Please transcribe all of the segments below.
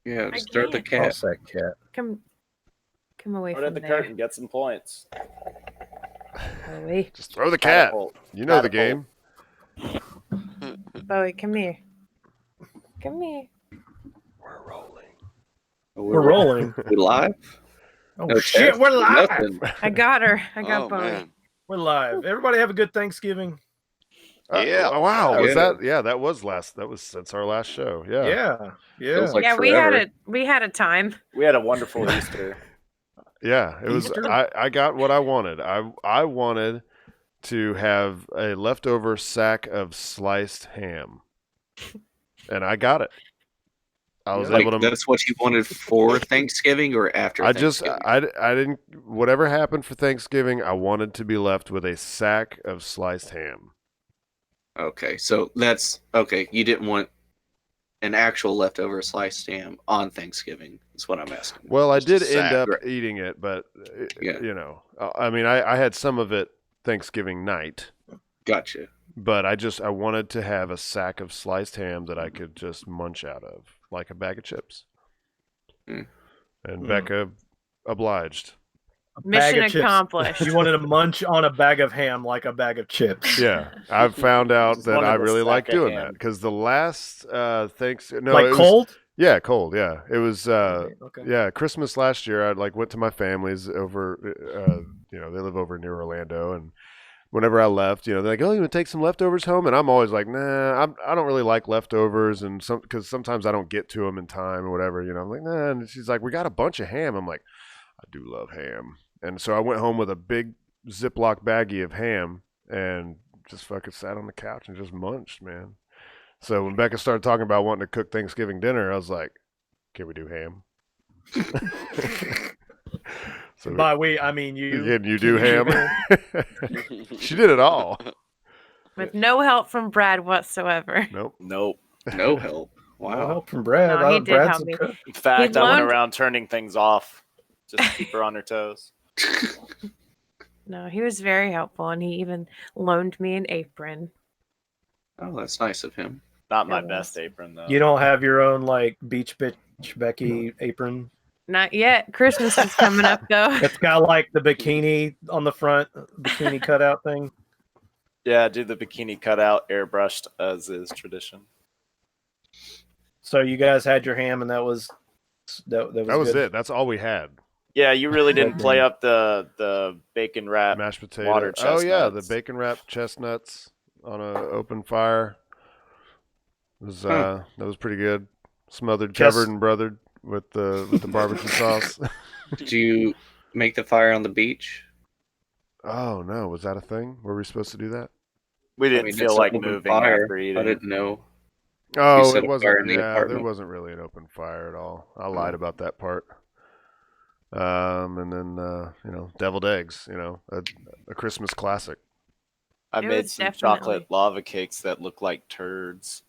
Yeah, I just throw the can't. cat. Toss that cat. Come away Put it from at the there. curtain, get some points. Bowie. Just throw the cat. Catapult. You know the Catapult. game. Bowie, come here. Come here. We're rolling. We're rolling. We live? Oh No shit, test, we're live. nothing. I got her. I got Oh Bowie. man. We're live. Everybody have a good Thanksgiving. Yeah. Oh, wow. Yeah. Was that? Yeah, that was since our last show. Yeah. Yeah. Feels like Yeah, forever. we had a time. We had a wonderful Easter. Yeah, it was. Easter? I got what I wanted. I wanted to have a leftover sack of sliced ham, and I got it. I was Like, able to. that's what you wanted for Thanksgiving or after Thanksgiving? I didn't. Whatever happened for Thanksgiving, I wanted to be left with a sack of sliced ham. Okay, so that's okay. You didn't want an actual leftover sliced ham on Thanksgiving. Is what I'm asking. Well, I Just a did end sack. up eating it, but Yeah. you know, I mean, I had some of it Thanksgiving night. Gotcha. But I wanted to have a sack of sliced ham that I could just munch out of, like a bag of chips. Mm. And Becca obliged. Mission Bag of chips. accomplished. You wanted to munch on a bag of ham like a bag of chips. Yeah, I've found out Just that wanted I a really sack like of doing ham. that because the last Thanksgiving, Like cold? Yeah, cold. Yeah, it was. Okay. Yeah, Christmas last year. I went to my family's over. They live over near Orlando, and whenever I left, they're like, "Oh, you want to take some leftovers home?" And I'm always like, "Nah, I don't really like leftovers," and because sometimes I don't get to them in time or whatever. I'm like, "Nah." And she's like, "We got a bunch of ham." I'm like, "I do love ham," and so I went home with a big Ziploc baggie of ham and just fucking sat on the couch and just munched, man. So when Becca started talking about wanting to cook Thanksgiving dinner, I was like, "Can we do ham?" So By we, I mean you. again, you do ham. She did it all. With no help from Brad whatsoever. Nope. Nope. No help. No Wow. help from Brad. No, he did Brad's help a me. cook. In fact, He I went loaned- around turning things off just to keep her on her toes. No, he was very helpful, and he even loaned me an apron. Oh, that's nice of him. Not my It best was. apron though. You don't have your own like beach bitch Becky apron. Not yet. Christmas is coming up, though. It's got like the bikini on the front, bikini cutout thing. Yeah, do the bikini cutout airbrushed as is tradition. So you guys had your ham, and that was That was good. it. That's all we had. Yeah, you really didn't play up the bacon wrap. Mashed potato. Water Oh yeah, the chestnuts. bacon wrapped chestnuts on an open fire. It was that was pretty good. Smothered, covered, and brothered with the barbecue sauce. Did you make the fire on the beach? Oh no, was that a thing? Were we supposed to do that? We didn't it's feel an like open moving fire. after I eating. didn't know. Oh, set it a fire wasn't. in the Yeah, there apartment. wasn't really an open fire at all. I lied about that part. And then deviled eggs. A Christmas classic. I It made was some definitely- chocolate lava cakes that look like turds.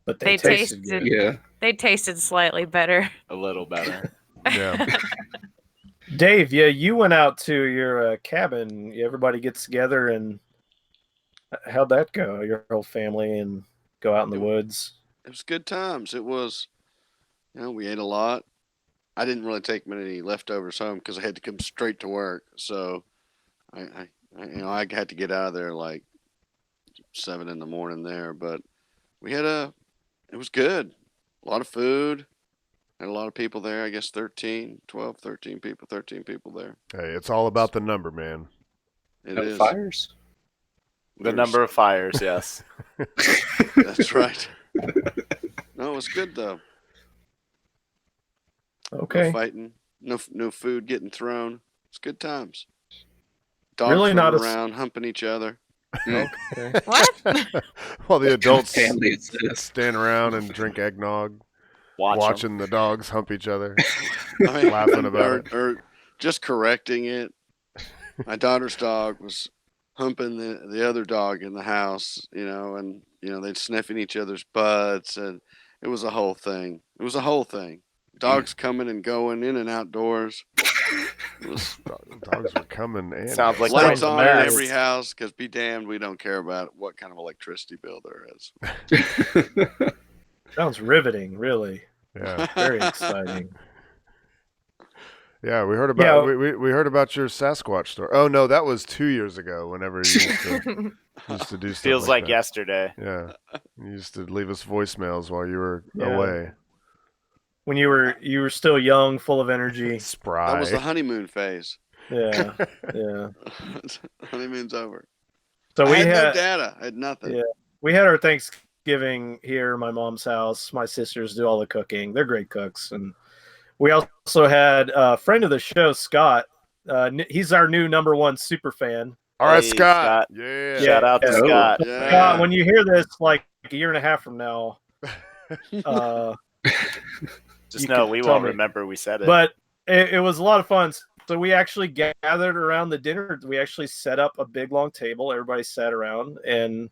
But They tasted tasted- good. Yeah. They tasted slightly better. A little better. Yeah. Dave, yeah, you went out to your cabin. Everybody gets together, and how'd that go? Your whole family and go out in the woods. It was good times. It was, we ate a lot. I didn't really take many leftovers home because I had to come straight to work. So I had to get out of there like 7 a.m. there, but it was good. A lot of food. Had a lot of people there. I guess 13 people there. Hey, it's all about the number, man. It No is. fires? The number of fires, yes. That's right. No, it was good though. Okay. No fighting. No food getting thrown. It's good times. Dogs Really not running a- around, humping each other. Okay. What? While the adults Family is this. stand around and drink eggnog, Watch 'em. watching the dogs hump each other. I mean, Laughing about it. or just correcting it. My daughter's dog was humping the other dog in the house, and they'd sniffing each other's butts, and it was a whole thing. Dogs coming and going in and outdoors. It was Dogs were coming and Sounds like lights Quite on in nice. every house because be damned, we don't care about what kind of electricity bill there is. Sounds riveting, really. Yeah, Very exciting. yeah. We heard about Yeah. we heard about your Sasquatch story. Oh no, that was 2 years ago. Whenever you used to do stuff Feels like that. yesterday. Yeah, you used to leave us voicemails while you were Yeah. away. When you were still young, full of energy. Spry. That was the honeymoon phase. Yeah. Yeah. Honeymoon's over. So I we had no had data. I had nothing. Yeah. We had our Thanksgiving here at my mom's house. My sisters do all the cooking. They're great cooks. And we also had a friend of the show, Scott. He's our new #1 super fan. All right, Hey, Scott. Scott. Yeah. Shout out to Yeah. Scott. Yeah. Scott, when you hear this, like a year and a half from now, Just you know can we tell won't me. remember we said it. But it was a lot of fun. So we actually gathered around the dinner. We actually set up a big long table. Everybody sat around, and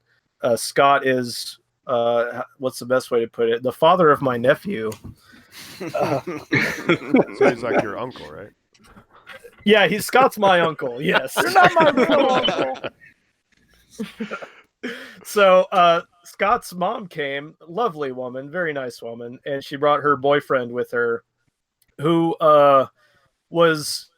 Scott is what's the best way to put it? The father of my nephew. So he's like your uncle, right? Yeah, Scott's my uncle. Yes. You're not my real uncle. So Scott's mom came, lovely woman, very nice woman, and she brought her boyfriend with her, who was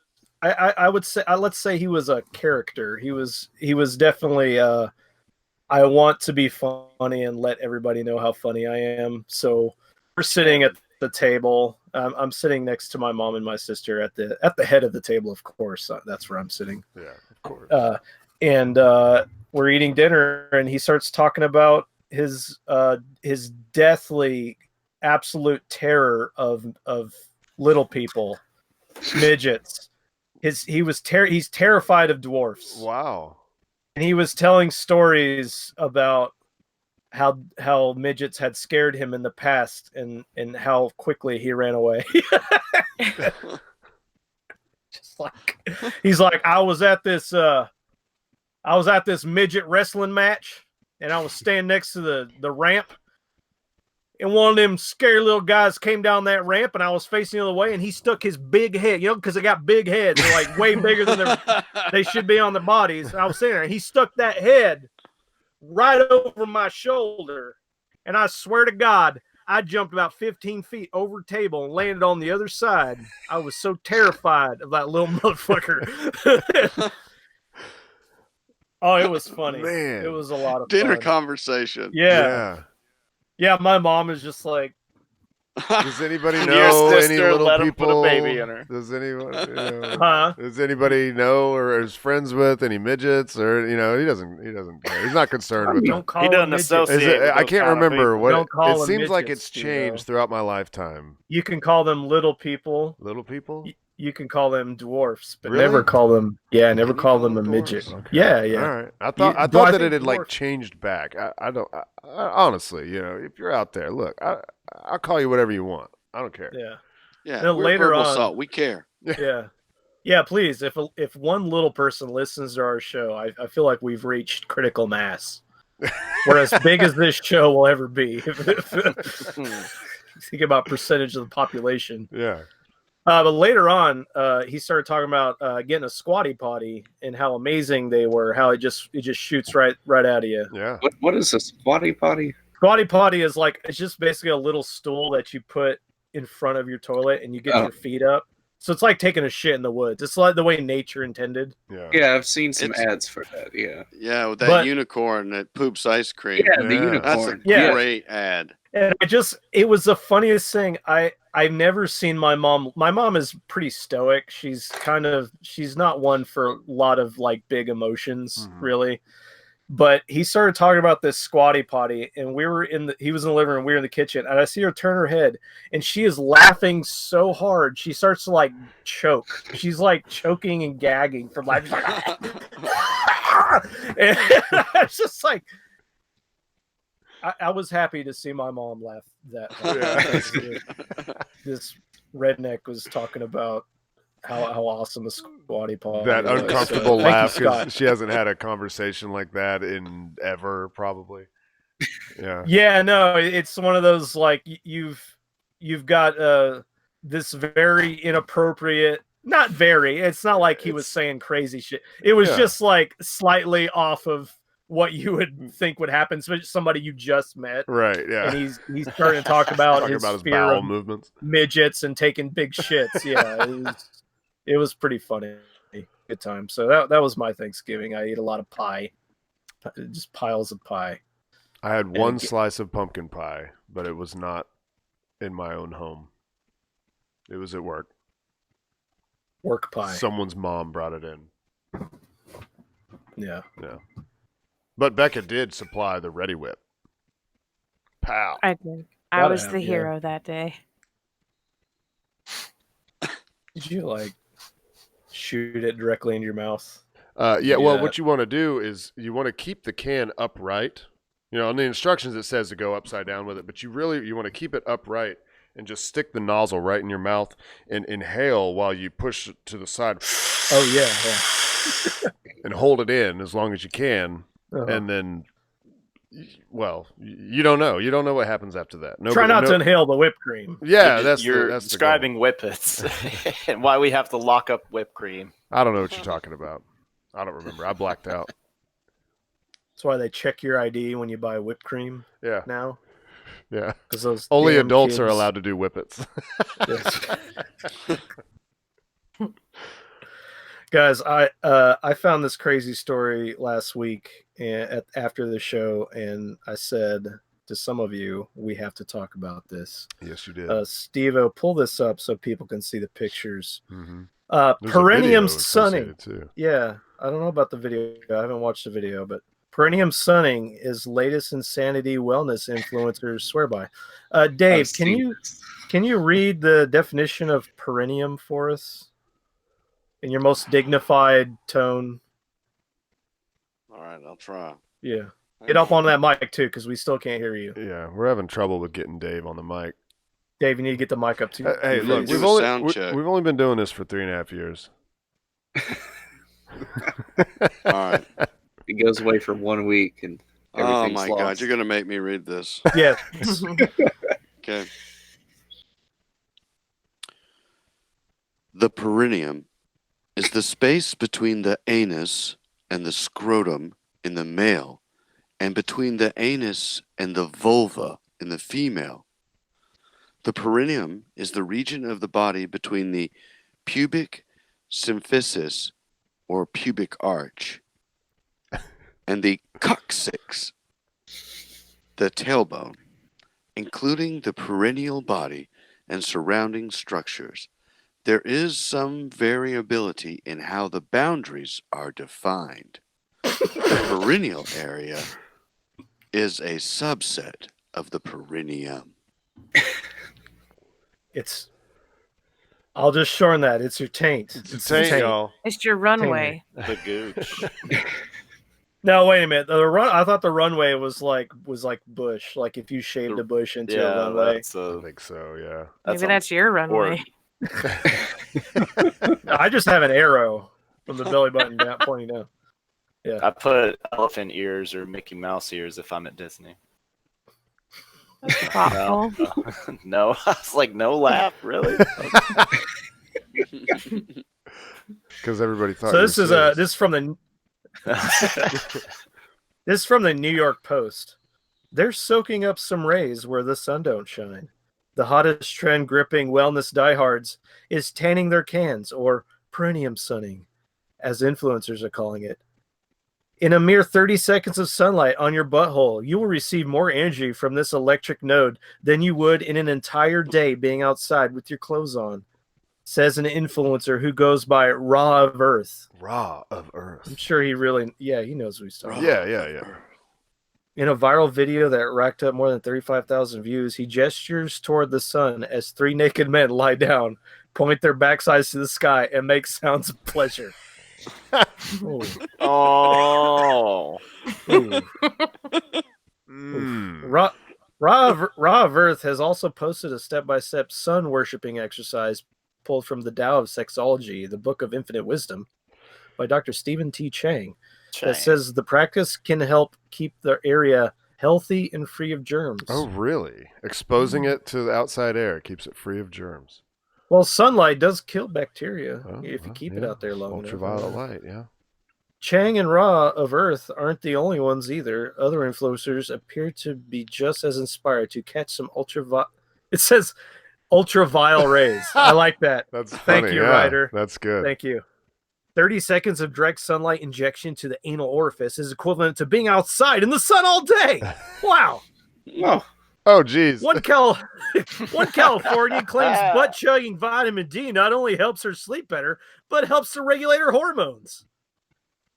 I would say let's say he was a character. He was definitely I want to be funny and let everybody know how funny I am. So we're sitting at the table. I'm sitting next to my mom and my sister at the head of the table, of course. That's where I'm sitting. Yeah, of course. And we're eating dinner, and he starts talking about his deathly absolute terror of little people, midgets. He's terrified of dwarfs. Wow. And he was telling stories about how midgets had scared him in the past, and how quickly he ran away. Just like he's like, I was at this midget wrestling match, and I was standing next to the ramp, and one of them scary little guys came down that ramp, and I was facing the other way, and he stuck his big head, because they got big heads, they're like way bigger than they should be on their bodies. And I was sitting there, and he stuck that head right over my shoulder, and I swear to God, I jumped about 15 feet over the table and landed on the other side. I was so terrified of that little motherfucker. Oh, it was funny. Man. It was a lot of Dinner fun. conversation. Yeah, my mom is just like, Does anybody Your know any sister little let him people? put a baby in her. Does anyone? huh? Does anybody know or is friends with any midgets? Or he doesn't care. He's not concerned with Don't that. call He them doesn't midgets. associate. Is it, with I those can't kind of remember people. what Don't call it them seems like. midgets, It's Steve-O. changed throughout my lifetime. You can call them little people. Little people. You can call them dwarfs, but Really? never call them. Yeah, never Can you call call them a them midget. dwarfs? Okay. Yeah, yeah. All right. I thought I that think it had like dwarf- changed back. I don't. Honestly, if you're out there, look, I'll call you whatever you want. I don't care. Yeah, Yeah. Then We're later verbal on- assault. We care. yeah, yeah. Please, if one little person listens to our show, I feel like we've reached critical mass. We're as big as this show will ever be. Think about percentage of the population. Yeah. But later on, he started talking about getting a squatty potty and how amazing they were. How it just shoots right out of you. Yeah. What is a squatty potty? Squatty potty is like, it's just basically a little stool that you put in front of your toilet and you get your feet up. So it's like taking a shit in the woods. It's like the way nature intended. Yeah. Yeah, I've seen some It's- ads for that. Yeah. Yeah, with that But- unicorn that poops ice cream. Yeah, the Yeah. That's a unicorn. Yeah. great ad. And it was the funniest thing. I've never seen my mom. My mom is pretty stoic. She's not one for a lot of like big emotions, Mhm. really. But he started talking about this squatty potty, and he was in the living room, we were in the kitchen, and I see her turn her head, and she is laughing so hard she starts to like choke. She's like choking and gagging from like, and it's just like, I was happy to see my mom laugh that hard. Yeah. This redneck was talking about how awesome a squatty potty That was. uncomfortable Thank you, laugh because Scott. she hasn't had a conversation like that in ever, probably. Yeah. Yeah, no, it's one of those like you've got this very inappropriate, it's not like he was saying crazy shit. It was Yeah. just like slightly off of what you would think would happen, especially somebody you just met. Right. Yeah. And he's starting to talk about Talking his about his fear bowel of movements. midgets and taking big shits. Yeah, it was pretty funny. Good time. So that was my Thanksgiving. I ate a lot of pie, just piles of pie. I had And one get- slice of pumpkin pie, but it was not in my own home. It was at work. Work pie. Someone's mom brought it in. Yeah. Yeah. But Becca did supply the Ready Whip. Pow. I did. I Gotta was have, the yeah. hero that day. Did you like shoot it directly into your mouth? Yeah, well, Yeah. what you want to do is you want to keep the can upright. You know, on the instructions it says to go upside down with it, but you want to keep it upright and just stick the nozzle right in your mouth and inhale while you push it to the side. Oh yeah. And hold it in as long as you can, Uh-huh. and then, well, you don't know. You don't know what happens after that. Try not to inhale the whipped cream. Yeah, You're that's describing whippets and why we have to lock up whipped cream. I don't know what you're talking about. I don't remember. I blacked out. That's why they check your ID when you buy whipped cream Yeah, now. yeah. Because those Only damn adults are kids- allowed to do whippets. Yes. Guys, I found this crazy story last week after the show, and I said to some of you, we have to talk about this. Yes, you did. Steve-O, pull this up so people can see the pictures. Mm-hmm. There's a Perineum video Sunning. associated, too. Yeah, I don't know about the video. I haven't watched the video, but Perineum Sunning is latest insanity wellness influencers swear by. Dave, I've seen this. can you read the definition of perineum for us in your most dignified tone? All right, I'll try. Yeah, get up on that mic too, because we still can't hear you. Yeah, we're having trouble with getting Dave on the mic. Dave, you need to get the mic up too. Hey, You look, do we've a sound only check. we've only been doing this for 3.5 years. All right. It goes away for 1 week and Oh everything's my lost. God, you're gonna make me read this. Yes. Okay. The perineum is the space between the anus and the scrotum in the male, and between the anus and the vulva in the female. The perineum is the region of the body between the pubic symphysis or pubic arch and the coccyx, the tailbone, including the perineal body and surrounding structures. There is some variability in how the boundaries are defined. The perineal area is a subset of the perineum. I'll just shorten that. It's your taint. It's It's a taint, taint. y'all. It's your runway. The gooch. No, wait a minute. I thought the runway was like bush. Like if you shaved a bush into a Yeah, runway. that's I think so. Yeah. Maybe that's your runway. I just have an arrow from the belly button down, pointing down. I put elephant ears or Mickey Mouse ears if I'm at Disney. That's thoughtful. No, I was like, no laugh, really? Because everybody thought. So you this were is serious. this is from the this is from the New York Post. They're soaking up some rays where the sun don't shine. The hottest trend gripping wellness diehards is tanning their cans, or perineum sunning, as influencers are calling it. In a mere 30 seconds of sunlight on your butthole, you will receive more energy from this electric node than you would in an entire day being outside with your clothes on, says an influencer who goes by Raw of Earth. Raw of Earth. I'm sure he knows what he's talking about. Yeah. In a viral video that racked up more than 35,000 views, he gestures toward the sun as three naked men lie down, point their backsides to the sky, and make sounds of pleasure. Ooh. Oh. Ooh. Mm. Raw of Earth has also posted a step-by-step sun worshipping exercise pulled from the Tao of Sexology, the Book of Infinite Wisdom, by Dr. Stephen T. Chang, that says the practice can help keep the area healthy and free of germs. Oh, really? Exposing it to the outside air keeps it free of germs. Well, sunlight does kill bacteria Oh, if you well, keep it yeah. out there long enough. Ultraviolet light, yeah. Chang and Ra of Earth aren't the only ones either. Other influencers appear to be just as inspired to catch some It says ultraviolet rays. I like that. That's Thank funny. you, Yeah, Ryder. that's good. Thank you. 30 seconds of direct sunlight injection to the anal orifice is equivalent to being outside in the sun all day. Wow. Oh, Oh, geez. One Californian claims butt chugging vitamin D not only helps her sleep better, but helps to regulate her hormones.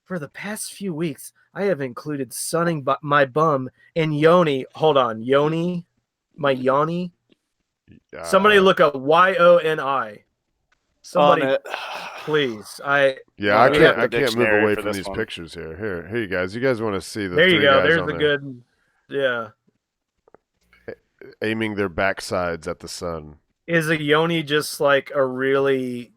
For the past few weeks, I have included sunning my bum and yoni. Hold on, yoni? My yoni? Somebody look up YONI. Somebody, On it. please. Yeah, I we have can't the move dictionary away for from this these one. pictures here. Here, you guys. You guys want to see the There you three go. guys There's on the there good. Yeah. aiming their backsides at the sun. Is a yoni just like a really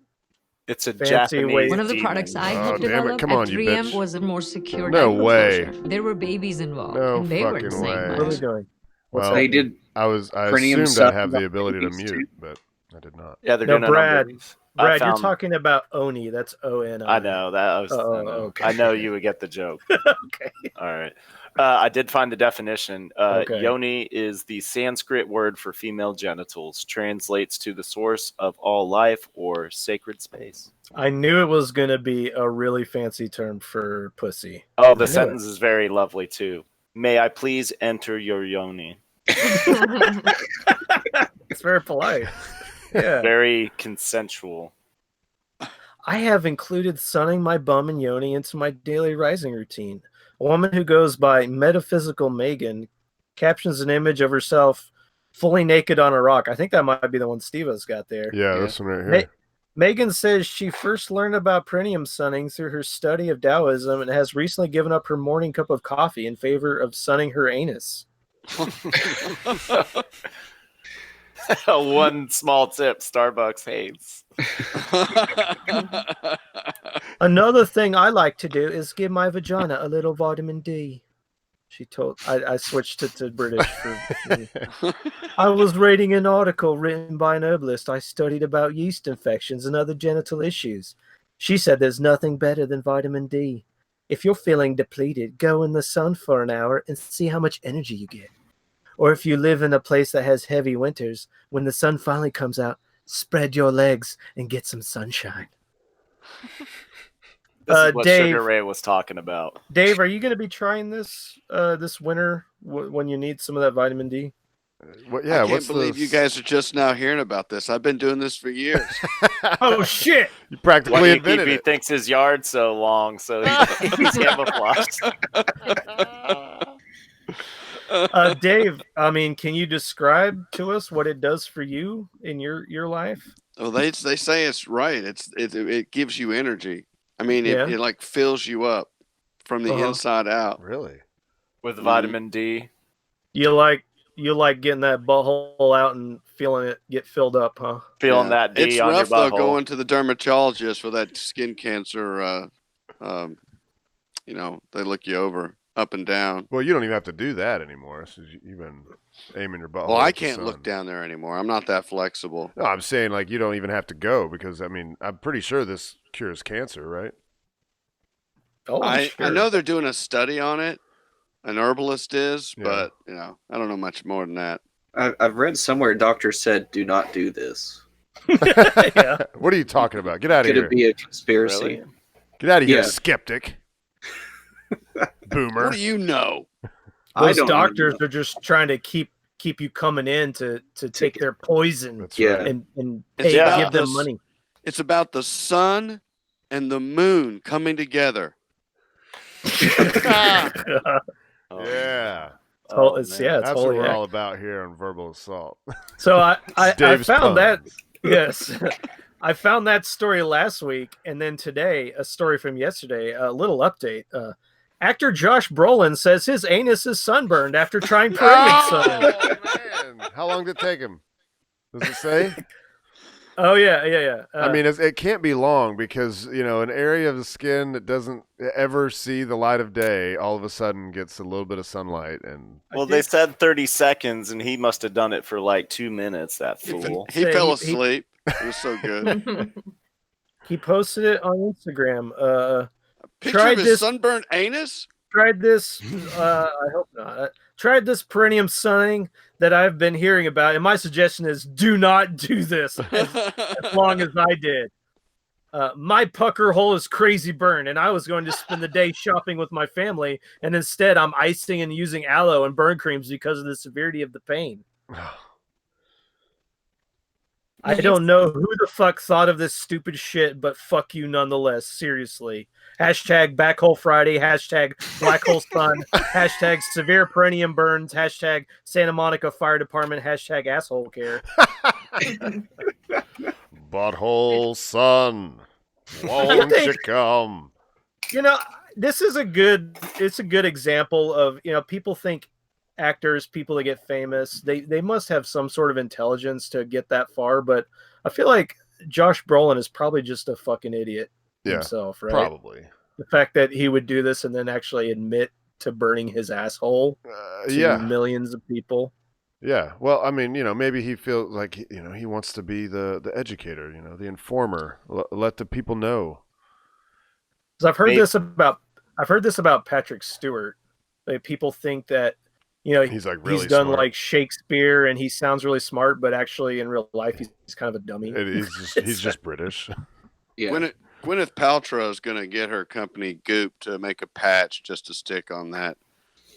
It's a fancy Japanese way? One of the demon. products I Oh, helped damn it. develop Come at on, you 3M bitch. was a more secure No diaper way. closure. There were babies involved, No and they fucking weren't saying way. What are much. they doing? What's Well, they happening? did. I Perineum assumed I'd have Sunning the ability to babies, mute, too. but I did not. Yeah, they're No, doing it on Brad. babies. Brad, I you're found, talking about Oni. That's ONI. I know that. I okay. I know you would get the joke. Okay. All right. I did find the definition. Okay. Yoni is the Sanskrit word for female genitals. Translates to the source of all life or sacred space. I knew it was going to be a really fancy term for pussy. Oh, I the knew sentence is very lovely too. May I please enter your yoni? It's very polite. Yeah. Very consensual. I have included sunning my bum and yoni into my daily rising routine. A woman who goes by Metaphysical Megan captions an image of herself fully naked on a rock. I think that might be the one Steve-O's got there. Yeah, Yeah. this one right Ma- here. Megan says she first learned about perineum sunning through her study of Taoism and has recently given up her morning cup of coffee in favor of sunning her anus. One small tip Starbucks hates. Another thing I like to do is give my vagina a little vitamin D. She told. I switched it to British. I was reading an article written by an herbalist. I studied about yeast infections and other genital issues. She said there's nothing better than vitamin D. If you're feeling depleted, go in the sun for an hour and see how much energy you get. Or if you live in a place that has heavy winters, when the sun finally comes out, spread your legs and get some sunshine. This is what Dave- Sugar Ray was talking about. Dave, are you going to be trying this this winter when you need some of that vitamin D? What, yeah, I can't what's believe the... you guys are just now hearing about this. I've been doing this for years. Oh shit! You practically Why do you invented keep, he it. thinks his yard's so long, so he's camouflaged. Dave, I mean, can you describe to us what it does for you in your life? Well, they say it's right. It gives you energy. I mean, Yeah. it like fills you up from the Uh-huh. inside out. Really? With vitamin D. You like getting that butthole out and feeling it get filled up, huh? Feeling Yeah. that D It's on your rough though butthole. going to the dermatologist for that skin cancer. You know, they look you over up and down. Well, you don't even have to do that anymore. So you've been aiming your butthole. Well, I at the can't look sun. down there anymore. I'm not that flexible. No, I'm saying like you don't even have to go because I mean I'm pretty sure this cures cancer, right? Oh, I sure. know they're doing a study on it. An herbalist is, Yeah. but you know, I don't know much more than that. I've read somewhere doctors said do not do this. Yeah. What are you talking about? Get out of Could here! it be a conspiracy? Really? Get out of here, Yeah. skeptic. Boomer. What do you know? I Those don't doctors know. are just trying to keep you coming in to take their poison That's Yeah. right. and It's pay, about give them this- money. It's about the sun and the moon coming together. Oh, Yeah, Oh, it's man. yeah, it's that's what holy we're heck. all about here on Verbal Assault. So I Dave's found that puns. yes, I found that story last week, and then today a story from yesterday. A little update. Actor Josh Brolin says his anus is sunburned after trying perineum sunning. Oh man, how long did it take him? Does it say? Oh yeah. I mean, it can't be long because you know an area of the skin that doesn't ever see the light of day all of a sudden gets a little bit of sunlight, and Well, they said 30 seconds, and he must have done it for like 2 minutes, that fool. He Say fell he- asleep. It was so good. he posted it on Instagram. Picture Tried of his this- sunburned anus? Tried this. I hope not. Tried this Perineum Sunning that I've been hearing about, and my suggestion is do not do this as long as I did. My pucker hole is crazy burn, and I was going to spend the day shopping with my family, and instead I'm icing and using aloe and burn creams because of the severity of the pain. I don't know who the fuck thought of this stupid shit, but fuck you nonetheless. Seriously. Hashtag Backhole Friday. Hashtag Black Hole Sun. Hashtag Severe Perineum Burns. Hashtag Santa Monica Fire Department. Hashtag Asshole Care. Butthole son, won't you come? You know, this is it's a good example of, people think actors, people that get famous, they must have some sort of intelligence to get that far, but I feel like Josh Brolin is probably just a fucking idiot himself, right? Probably. The fact that he would do this and then actually admit to burning his asshole to millions of people. Yeah. Well, I mean, maybe he feels like, he wants to be the educator, the informer, let the people know. Because I've heard this about Patrick Stewart. Like, people think that, he's like really he's done smart. like Shakespeare and he sounds really smart, but actually in real life he's kind of a dummy. He's just British. Yeah. Gwyneth Paltrow is going to get her company Goop to make a patch just to stick on that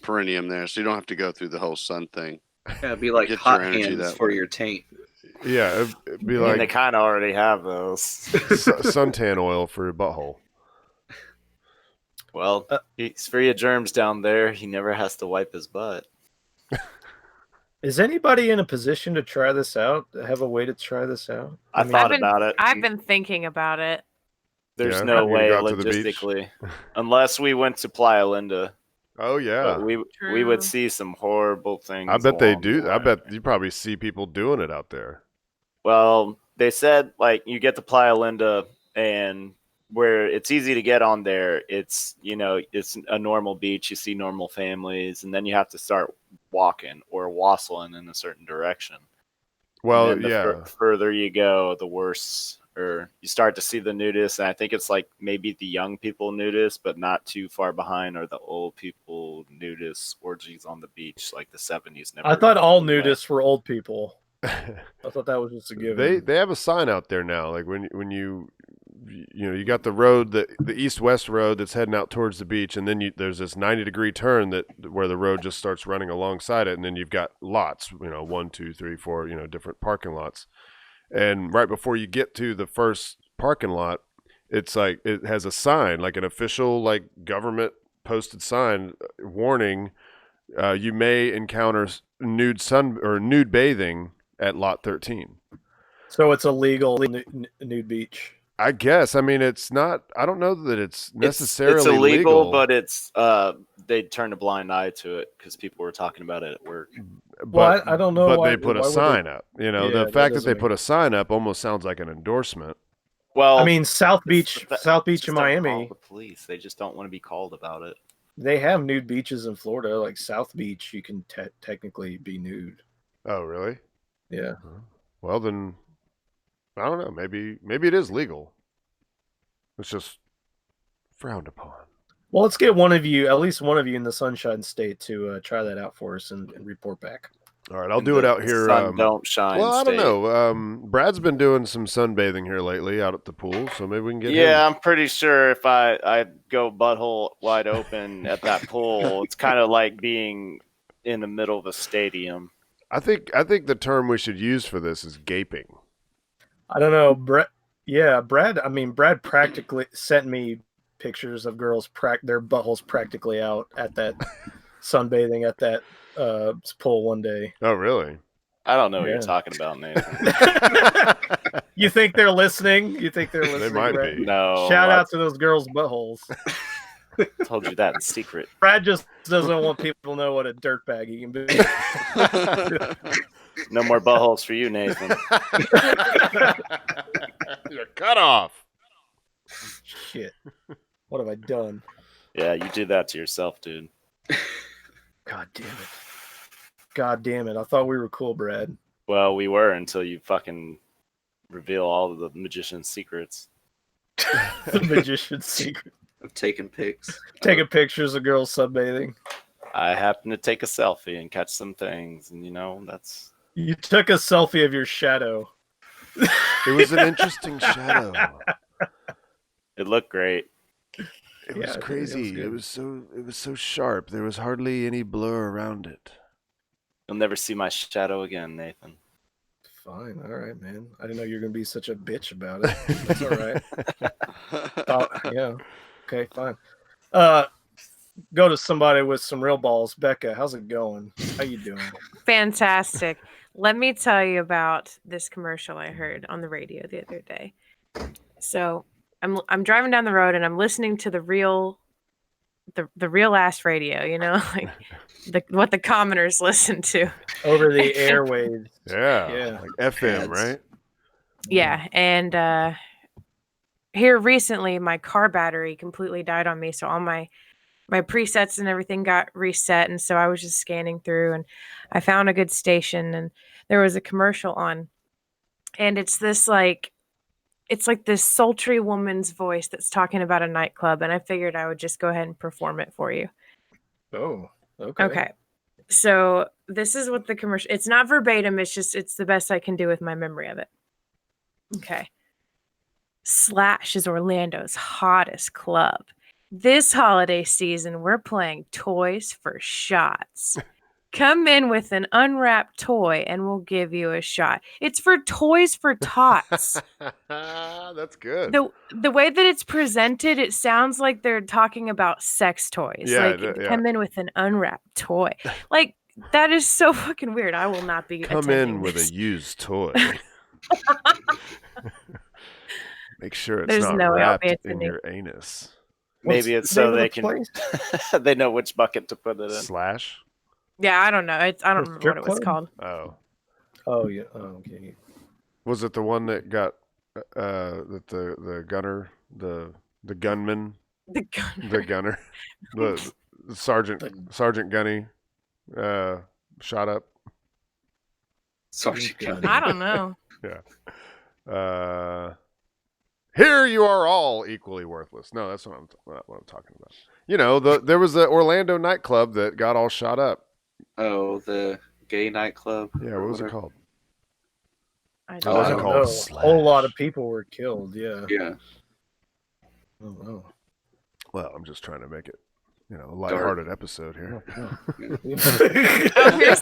perineum there, so you don't have to go through the whole sun thing. Yeah, it'd be like Get hot your energy hands that for way. your taint. Yeah, it'd be I mean, they like kind of already have those. suntan oil for your butthole. Well, he's free of germs down there. He never has to wipe his butt. Is anybody in a position to try this out? Have a way to try this out? I thought about it. I've been thinking about it. There's Yeah, no have you way got to the beach? logistically, unless we went to Playa Linda. Oh yeah. But we True. would see some horrible things. I bet they along do. the I way. bet you probably see people doing it out there. Well, they said like you get to Playa Linda and where it's easy to get on there. It's it's a normal beach. You see normal families, and then you have to start walking or wassailing in a certain direction. Well, And then the further you go, the worse. Or you start to see the nudists, and I think it's like maybe the young people nudists, but not too far behind, or the old people nudists orgies on the beach, like the 70s. Never I thought all went away. nudists were old people. I thought that was just a given. They have a sign out there now. Like when you got the road, the east-west road that's heading out towards the beach, and then there's this 90-degree turn where the road just starts running alongside it, and then you've got lots, 1, 2, 3, 4, different parking lots. And right before you get to the first parking lot, it's like it has a sign, like an official, like government posted sign warning, you may encounter nude bathing at lot 13. So it's a legal nude beach. I guess. I mean, it's not. I don't know that it's necessarily it's illegal, legal, but it's they turned a blind eye to it because people were talking about it at work. Well, I don't know But why they put why a would sign up. Yeah, the that fact that doesn't they make- put a sign up almost sounds like an endorsement. Well, I mean, South it's Beach the- in just don't Miami, call the police. They just don't want to be called about it. they have nude beaches in Florida. Like South Beach, you can technically be nude. Oh, really? Yeah. Well, then I don't know. Maybe it is legal. It's just frowned upon. Well, let's get at least one of you in the Sunshine State to try that out for us and report back. All right, I'll do it out here. Sun don't shine. Well, I don't state. know. Brad's been doing some sunbathing here lately out at the pool, so maybe we can get Yeah, him. I'm pretty sure if I go butthole wide open at that pool, it's kind of like being in the middle of a stadium. I think the term we should use for this is gaping. I don't know, Brett. Yeah, Brad. I mean, Brad practically sent me pictures of girls their buttholes practically out at that sunbathing at that pool one day. Oh, really? I don't know what Yeah. you're talking about, Nathan. You think they're listening? You think they're listening? They might Brad? be. No. Shout I out to those girls' buttholes. told you that in secret. Brad just doesn't want people to know what a dirtbag he can be. No more buttholes for you, Nathan. You're cut off. Shit. What have I done? Yeah, you did that to yourself, dude. God damn it. God damn it. I thought we were cool, Brad. Well, we were until you fucking reveal all of the magician's secrets. The magician's secret. of taking pics. Taking pictures of girls sunbathing. I happened to take a selfie and catch some things, and that's. You took a selfie of your shadow. It was an interesting shadow. It looked great. It was crazy. It was so sharp. There was hardly any blur around it. You'll never see my shadow again, Nathan. Fine, all right, man. I didn't know you were gonna be such a bitch about it. That's all right. Yeah. Okay, fine. Go to somebody with some real balls. Becca, how's it going? How you doing? Fantastic. Let me tell you about this commercial I heard on the radio the other day. So I'm driving down the road and I'm listening to the real ass radio, like what the commoners listen to. Over the airwaves. Yeah. Like FM, right? Yeah, and here recently my car battery completely died on me, so all my presets and everything got reset, and so I was just scanning through and I found a good station and there was a commercial on, and it's like this sultry woman's voice that's talking about a nightclub, and I figured I would just go ahead and perform it for you. Oh, okay. Okay. So this is what the commercial, it's not verbatim, it's the best I can do with my memory of it. Okay. Slash is Orlando's hottest club. This holiday season, we're playing Toys for Shots. Come in with an unwrapped toy and we'll give you a shot. It's for Toys for Tots. That's good. The way that it's presented, it sounds like they're talking about sex toys. Yeah, come in with an unwrapped toy. Like, that is so fucking weird. I will not be Come in with a used toy. Make sure it's There's not no way I'll wrapped be in attending. your anus. Maybe it's so they can they know which bucket to put it in. Slash? Yeah, I don't know. I don't remember strip what it was club? called. Oh yeah. Oh, okay. Was it the one that got that the gunner, the gunman, The gunner. the gunner, the Sergeant Gunny shot up? Sergeant Gunny. I don't know. Here you are all equally worthless. No, that's not what I'm talking about. There was the Orlando nightclub that got all shot up. Oh, the gay nightclub. Yeah, what was it called? I Oh, don't was it know. called No, a Slash? whole lot of people were killed. Yeah. Yeah. Oh, wow. Well, I'm just trying to make it, a lighthearted episode here. Oh, here's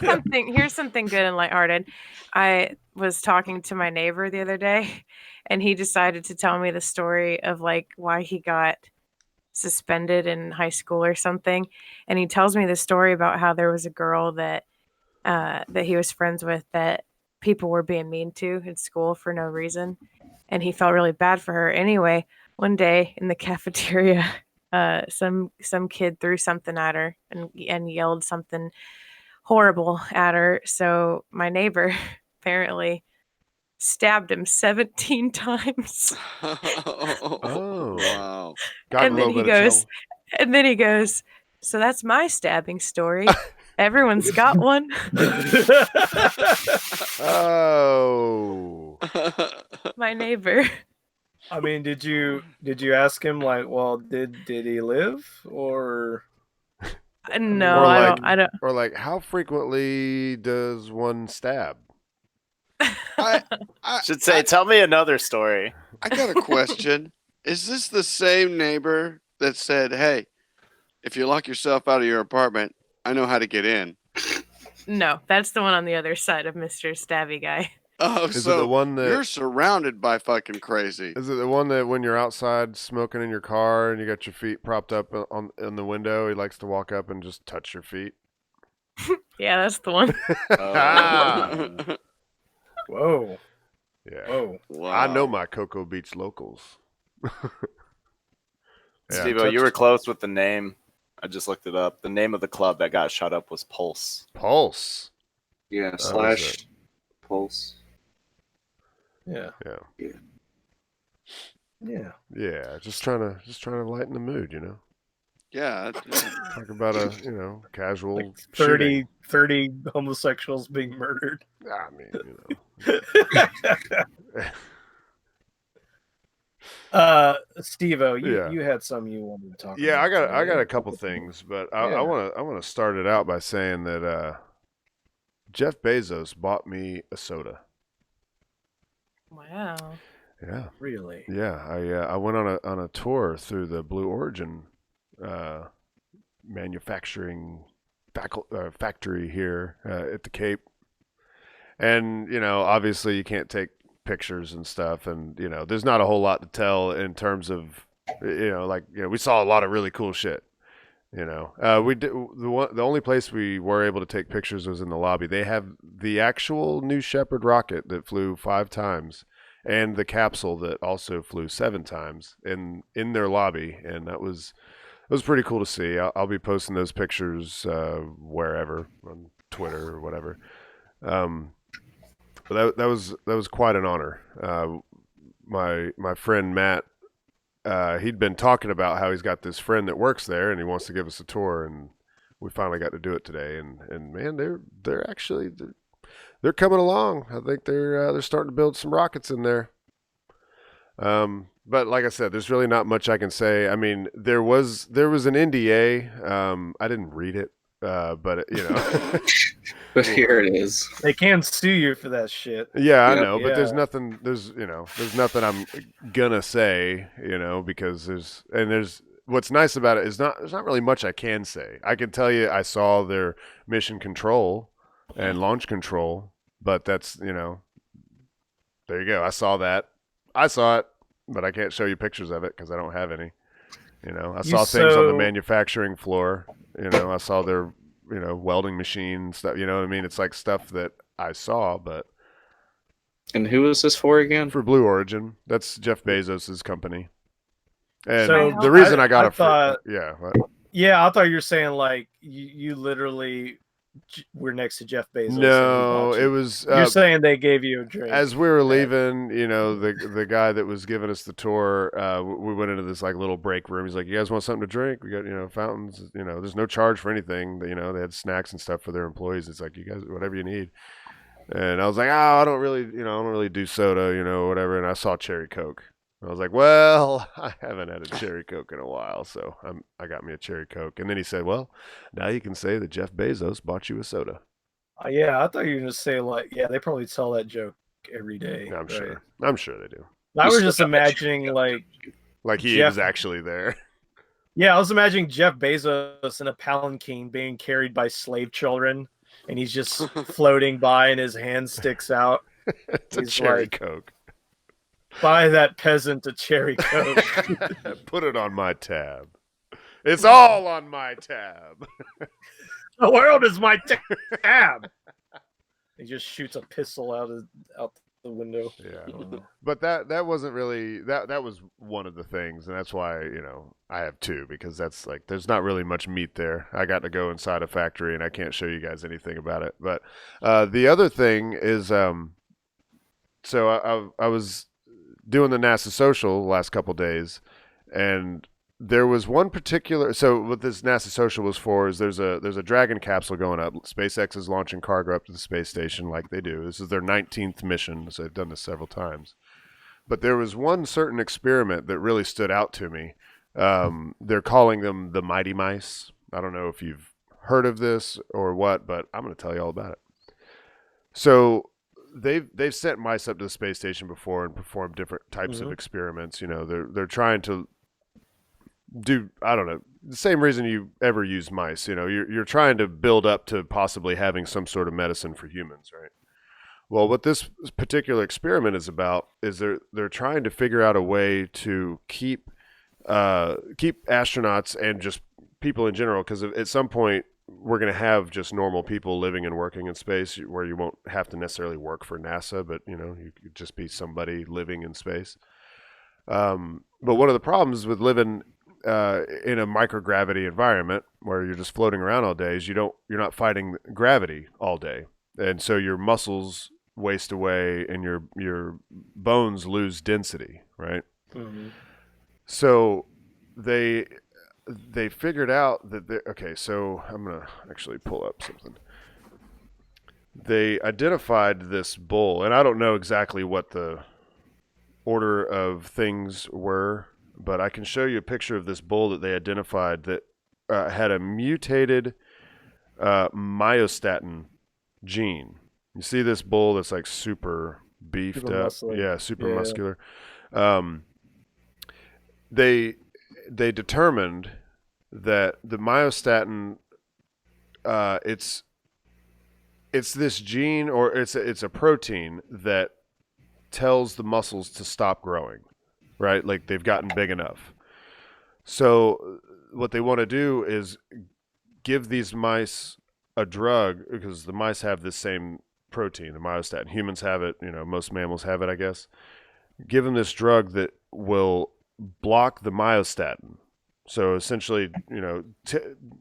something good and lighthearted. I was talking to my neighbor the other day, and he decided to tell me the story of why he got suspended in high school or something. And he tells me the story about how there was a girl that he was friends with that people were being mean to in school for no reason, and he felt really bad for her. Anyway, one day in the cafeteria, some kid threw something at her and yelled something horrible at her. So my neighbor apparently stabbed him 17 times. Oh. Wow. Got And a then little he bit of goes, so that's my stabbing story. Everyone's got one. Oh. My neighbor. I mean, did you ask him did he live or? No, Or I don't. Or how frequently does one stab? I Should say, tell me another story. I got a question. Is this the same neighbor that said, "Hey, if you lock yourself out of your apartment, I know how to get in"? No, that's the one on the other side of Mr. Stabby Guy. Oh, Is so it the one that you're surrounded by fucking crazy. Is it the one that when you're outside smoking in your car and you got your feet propped up in the window, he likes to walk up and just touch your feet? Yeah, that's the one. Oh. Whoa. Yeah. Whoa. Wow. I know my Cocoa Beach locals. Steve-O, you were close with the name. I just looked it up. The name of the club that got shot up was Pulse. Pulse. Yeah. was Slash it. Pulse. Yeah. Yeah. Yeah. Yeah. Just trying to lighten the mood, Yeah. Talk about a casual Like shooting. 30 homosexuals being murdered. I mean, Steve-O, Yeah. you had some you wanted to talk Yeah, about. I got today. a couple things, but Yeah. I want to start it out by saying that Jeff Bezos bought me a soda. Wow. Yeah. Really? Yeah, I went on a tour through the Blue Origin manufacturing factory here at the Cape, and obviously you can't take pictures and stuff, and there's not a whole lot to tell in terms of we saw a lot of really cool shit. We did the only place we were able to take pictures was in the lobby. They have the actual New Shepard rocket that flew 5 times, and the capsule that also flew 7 times in their lobby, and it was pretty cool to see. I'll be posting those pictures wherever, on Twitter or whatever. But that was quite an honor. My friend Matt, he'd been talking about how he's got this friend that works there, and he wants to give us a tour, and we finally got to do it today. And man, they're actually they're coming along. I think they're starting to build some rockets in there. But like I said, there's really not much I can say. I mean, there was an NDA. I didn't read it, but But here it is. They can sue you for that shit. Yeah, I Yep. know, but Yeah. there's nothing I'm gonna say, because there's what's nice about it is there's not really much I can say. I can tell you I saw their mission control and launch control, but that's, there you go. I saw it, but I can't show you pictures of it because I don't have any. I saw things on the manufacturing floor. I saw their welding machine stuff. You know what I mean? It's like stuff that I saw, but And who is this for again? for Blue Origin, that's Jeff Bezos's company. And So the reason I got Yeah, I thought you were saying like you literally were next to Jeff Bezos. No, it was. You're saying they gave you a drink as we were leaving. The guy that was giving us the tour, we went into this like little break room. He's like, "You guys want something to drink? We got fountains. There's no charge for anything. They had snacks and stuff for their employees. It's like, you guys, whatever you need." And I was like, "Oh, I don't really do soda, whatever." And I saw cherry Coke. I was like, "Well, I haven't had a cherry Coke in a while, so I got me a cherry Coke." And then he said, "Well, now you can say that Jeff Bezos bought you a soda." Yeah, I thought you were gonna say like, yeah, they probably tell that joke every day. I'm right? sure they do. I was just imagining like he Jeff was actually there. Yeah, I was imagining Jeff Bezos in a palanquin being carried by slave children, and he's just floating by, and his hand sticks out. It's a He's cherry like, Coke. Buy that peasant a cherry Coke. Put it on my tab. It's all on my tab. The world is my tab. He just shoots a pistol out the window. Yeah. But that wasn't really that was one of the things, and that's why, I have 2, because that's like there's not really much meat there. I got to go inside a factory and I can't show you guys anything about it. But the other thing is so I was doing the NASA social the last couple days, and there was one particular. So what this NASA social was for is there's a Dragon capsule going up. SpaceX is launching cargo up to the space station like they do. This is their 19th mission, so they've done this several times. But there was one certain experiment that really stood out to me. They're calling them the Mighty Mice. I don't know if you've heard of this or what, but I'm going to tell you all about it. So they've sent mice up to the space station before and performed different types of experiments. They're trying to do, I don't know, the same reason you ever use mice. You're trying to build up to possibly having some sort of medicine for humans, right? Well, what this particular experiment is about is they're trying to figure out a way to keep astronauts and just people in general, because at some point we're going to have just normal people living and working in space where you won't have to necessarily work for NASA, but you could just be somebody living in space. But one of the problems with living in a microgravity environment where you're just floating around all day is you're not fighting gravity all day, and so your muscles waste away and your bones lose density, right? Mm-hmm. So they figured out that okay, so I'm gonna actually pull up something. They identified this bull, and I don't know exactly what the order of things were but I can show you a picture of this bull that they identified that had a mutated myostatin gene. You see this bull that's like super beefed Super up, muscly. yeah, super Yeah. muscular. They determined that the myostatin, it's this gene, or it's a protein that tells the muscles to stop growing, right? Like they've gotten big enough. So what they want to do is give these mice a drug, because the mice have this same protein, the myostatin. Humans have it, most mammals have it, I guess. Give them this drug that will block the myostatin. So essentially,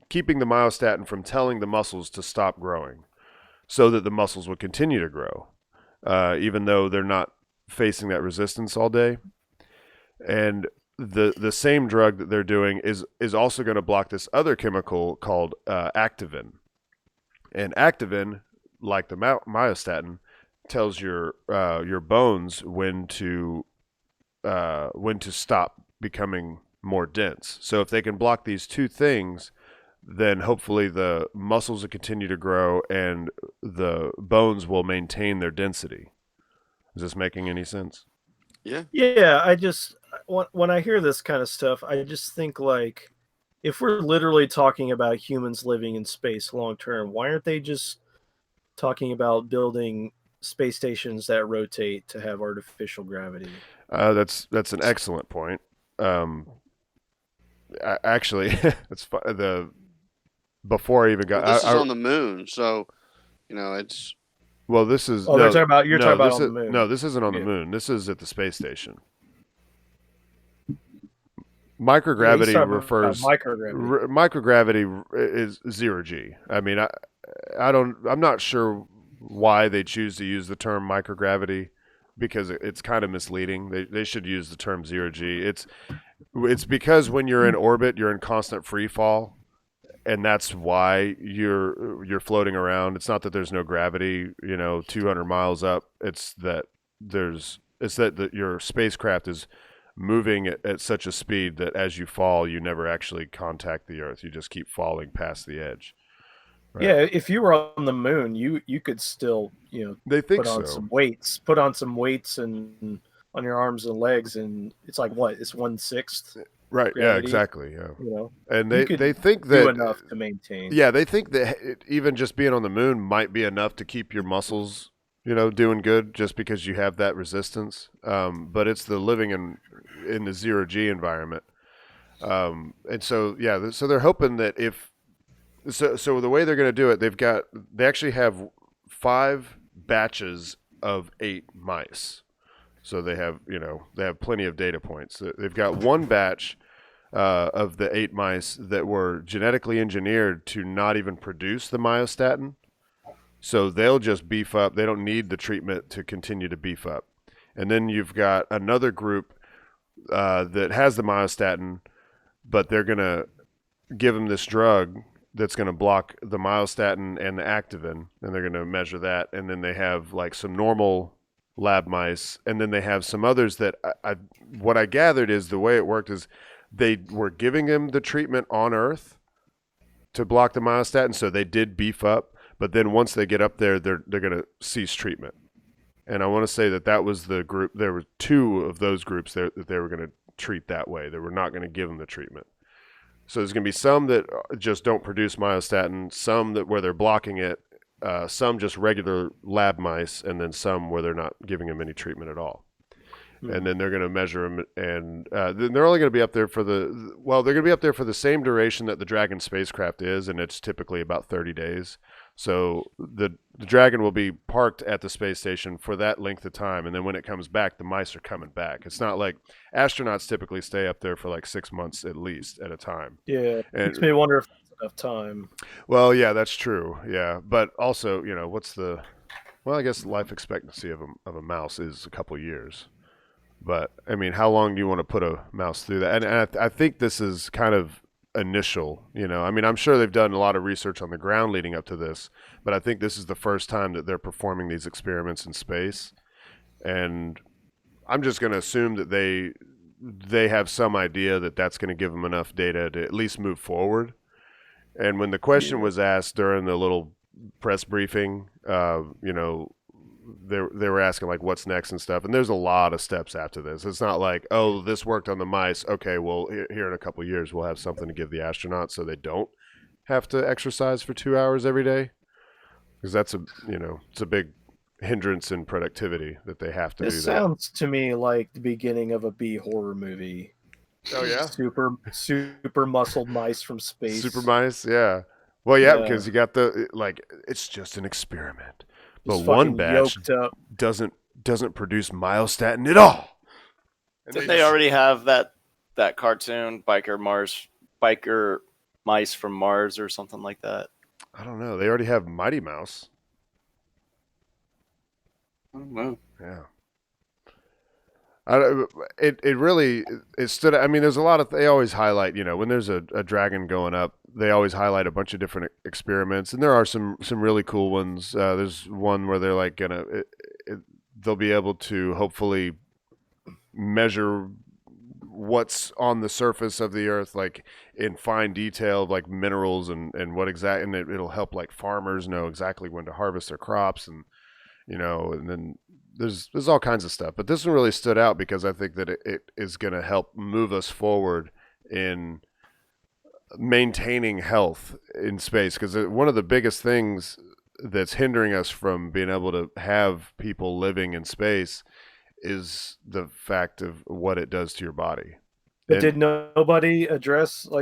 keeping the myostatin from telling the muscles to stop growing, so that the muscles will continue to grow, even though they're not facing that resistance all day. And the same drug that they're doing is also going to block this other chemical called activin. And activin, like the myostatin, tells your bones when to stop becoming more dense. So if they can block these two things, then hopefully the muscles will continue to grow and the bones will maintain their density. Is this making any sense? Yeah. Yeah, when I hear this kind of stuff, I just think like, if we're literally talking about humans living in space long term, why aren't they just talking about building space stations that rotate to have artificial gravity? That's an excellent point. Actually, it's before I even got. Well, this is on the moon, so it's Well, this is. Oh, no, they're talking about no, talking about this on is, the moon. No, this isn't on the Yeah. moon. This is at the space station. Yeah, Microgravity he's talking about refers. microgravity. Microgravity is 0G. I mean, I'm not sure why they choose to use the term microgravity, because it's kind of misleading. They should use the term 0G. It's because when you're in orbit, you're in constant free fall, and that's why you're floating around. It's not that there's no gravity, 200 miles up. It's that your spacecraft is moving at such a speed that as you fall, you never actually contact the Earth. You just keep falling past the edge. Right? Yeah, if you were on the moon, you could still, They think put on so. some weights and on your arms and legs, and it's like what? It's 1/6. Right. Yeah. Gravity. Exactly. Yeah. And You could they think do that enough to maintain. Yeah, they think that even just being on the moon might be enough to keep your muscles, doing good, just because you have that resistance. But it's the living in the 0G environment. And so, yeah, so they're hoping that so the way they're going to do it, they actually have 5 batches of 8 mice. So they have plenty of data points. They've got one batch of the 8 mice that were genetically engineered to not even produce the myostatin. So they'll just beef up. They don't need the treatment to continue to beef up. And then you've got another group that has the myostatin, but they're going to give them this drug that's going to block the myostatin and the activin, and they're going to measure that. And then they have like some normal lab mice, and then they have some others that what I gathered is the way it worked is they were giving them the treatment on Earth to block the myostatin, so they did beef up. But then once they get up there, they're going to cease treatment. And I want to say that was the group. There were 2 of those groups that they were going to treat that way. They were not going to give them the treatment. So there's going to be some that just don't produce myostatin, some that where they're blocking it, some just regular lab mice, and then some where they're not giving them any treatment at all. And then they're going to measure them, and then they're only going to be up there for they're going to be up there for the same duration that the Dragon spacecraft is, and it's typically about 30 days. So the Dragon will be parked at the space station for that length of time, and then when it comes back, the mice are coming back. It's not like astronauts typically stay up there for like 6 months at least at a time. Yeah, And makes me wonder if that's enough time. well, yeah, that's true. Yeah, but also, I guess the life expectancy of a mouse is a couple years. But I mean, how long do you want to put a mouse through that? And I think this is kind of initial. I mean, I'm sure they've done a lot of research on the ground leading up to this, but I think this is the first time that they're performing these experiments in space. And I'm just going to assume that they have some idea that that's going to give them enough data to at least move forward. And when the question was asked during the little press briefing, you know, they were asking like what's next and stuff, and there's a lot of steps after this. It's not like, oh, this worked on the mice, okay, well here in a couple of years we'll have something to give the astronauts so they don't have to exercise for 2 hours every day, because that's it's a big hindrance in productivity that they have to do This that. sounds to me like the beginning of a B horror movie. Oh yeah, super muscled mice from space. super mice, yeah. Well, yeah, Yeah. because you got the it's just an experiment. But Just one fucking batch yoked up. doesn't produce myostatin at all. And Did they already have that cartoon biker mice from Mars or something like that? I don't know. They already have Mighty Mouse. I don't know. Yeah. It really stood. I mean, there's a lot of. They always highlight. When there's a dragon going up, they always highlight a bunch of different experiments, and there are some really cool ones. There's one where they're like they'll be able to hopefully measure what's on the surface of the earth, like in fine detail, like minerals and what exact, and it'll help like farmers know exactly when to harvest their crops, and and then there's all kinds of stuff. But this one really stood out because I think that it is going to help move us forward in maintaining health in space, because one of the biggest things that's hindering us from being able to have people living in space is the fact of what it does to your body. But did nobody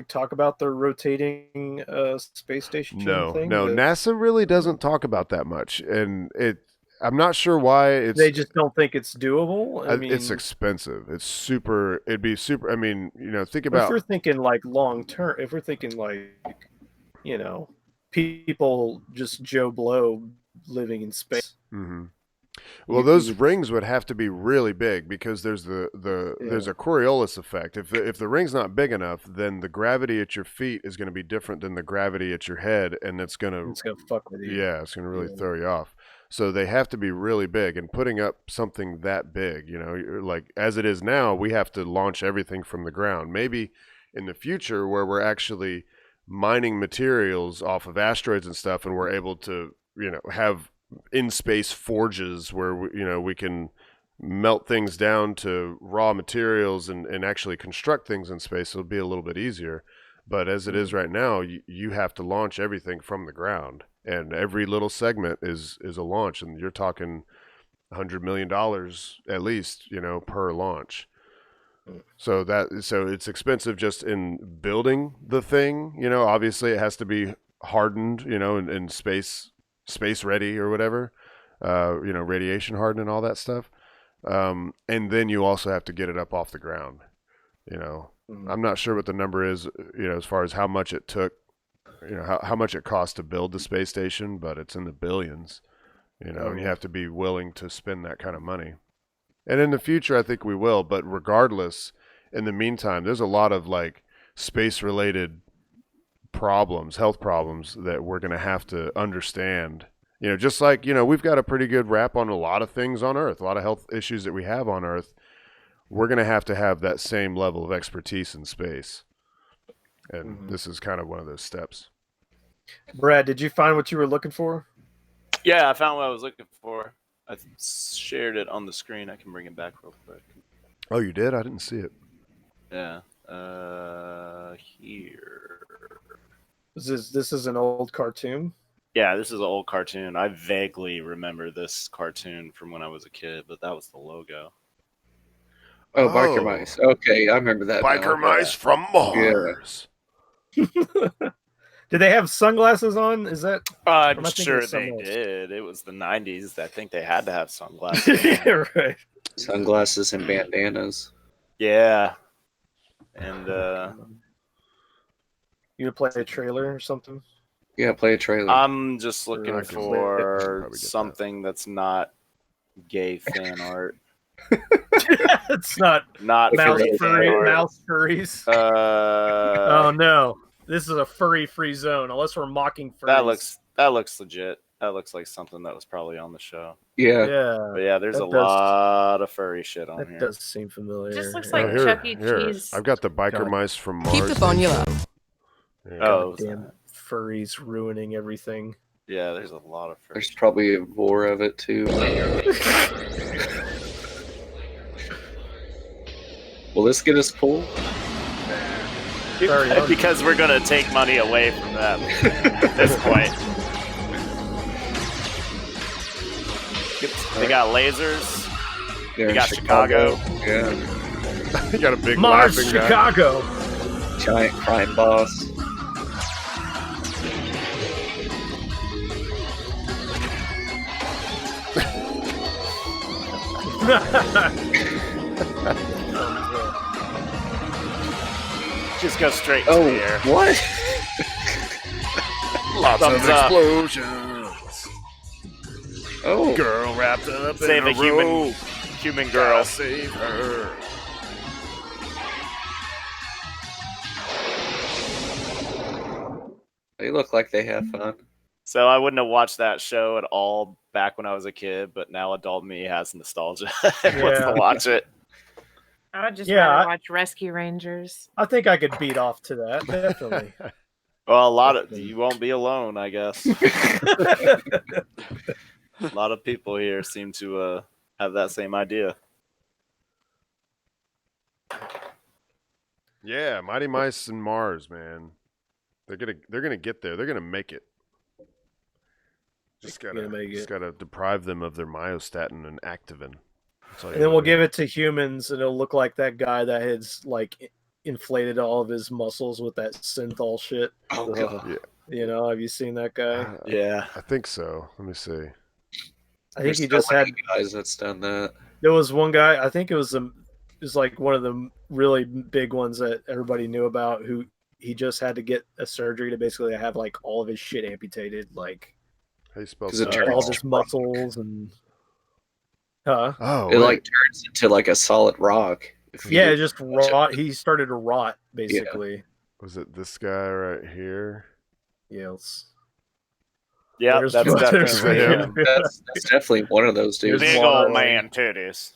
talk about the rotating space station No, thing? NASA really doesn't talk about that much, and I'm not sure why. They just don't think it's doable. I mean, it's expensive. It'd be super. I mean, think about. If we're thinking like long term, if we're thinking like, people just Joe Blow living in space. Mm-hmm. Well, those rings would have to be really big, because there's there's a Coriolis effect. If the ring's not big enough, then the gravity at your feet is going to be different than the gravity at your head, and it's going to fuck with you. Yeah, it's going to really throw you off. So they have to be really big, and putting up something that big, like as it is now, we have to launch everything from the ground. Maybe in the future, where we're actually mining materials off of asteroids and stuff, and we're able to, have in-space forges where we can melt things down to raw materials and actually construct things in space. It'll be a little bit easier. But as it is right now, you have to launch everything from the ground, and every little segment is a launch, and you're talking $100 million at least, per launch. So it's expensive just in building the thing. Obviously it has to be hardened, and space ready or whatever, radiation hardened and all that stuff. And then you also have to get it up off the ground. I'm not sure what the number is, as far as how much it took, how much it cost to build the space station, but it's in the billions, and you have to be willing to spend that kind of money. And in the future, I think we will, but regardless, in the meantime, there's a lot of space related problems, health problems, that we're going to have to understand. Just like, we've got a pretty good rap on a lot of things on Earth, a lot of health issues that we have on Earth. We're going to have that same level of expertise in space. And this is kind of one of those steps. Brad, did you find what you were looking for? Yeah, I found what I was looking for. I shared it on the screen. I can bring it back real quick. Oh, you did? I didn't see it. Yeah. Here. This is an old cartoon? Yeah, this is an old cartoon. I vaguely remember this cartoon from when I was a kid, but that was the logo. Oh, biker mice. Okay, I remember that. Biker mice from Mars. Did they have sunglasses on? Is that? I'm sure they did. It was the 90s. I think they had to have sunglasses. Yeah, right. Sunglasses and bandanas. Yeah. And you would play a trailer or something? Yeah, play a trailer. I'm just looking for something that's not gay fan art. It's not mouse furries. Oh no, this is a furry free zone. Unless we're mocking furries. That looks legit. That looks like something that was probably on the show. Yeah. Yeah, But yeah, there's That a does- lot of furry shit on that here. does seem familiar. Just looks Yeah. like here, Chuck E. here. Cheese. I've got the biker God. mice from Mars. Keep the phone thing, you so- love. There you go. Oh, Damn furries ruining everything. yeah, there's a lot of furry There's shit. probably more of it too. Will this get us pulled? Sorry, Because we're gonna take money away from them at this point. They got lasers. They're We in got Chicago. Yeah. You got a big Mars, laughing guy. Chicago. Giant crime boss. Just go straight to Oh, the air. what? Lots Thumbs of up. explosions. Oh, Girl wrapped up Save in a human robe. girl. Gotta save her. they look like they have fun. So I wouldn't have watched that show at all back when I was a kid, but now adult me has nostalgia and wants Yeah. to watch it. I would just Yeah, rather I- watch Rescue Rangers. I think I could beat off to that, definitely. Well, a lot of you won't be alone, I guess. A lot of people here seem to have that same idea. Yeah, Mighty Mice and Mars, man. They're gonna get there. They're gonna make it. Just They're gotta gonna make just it. gotta deprive them of their myostatin and activin. That's all you And then we'll gotta do. give it to humans, and it'll look like that guy that has like inflated all of his muscles with that synthol shit. Oh god. You know, have you seen that guy? Yeah. I think so. Let me see. I think There's he so just had. many guys that's done that. There was one guy. I think it was like one of the really big ones that everybody knew about. Who he just had to get a surgery to basically have like all of his shit amputated, like How you spell 'Cause it that? turns all of his muscles and. Huh? Oh, It wait. like turns into like a solid rock. if you Yeah, do- it just rot. He started to rot basically. Was it this guy right here? Yeah. It's, Yeah, there's that's one- definitely there's him. that's definitely one of those dudes. There's Big one- old man titties.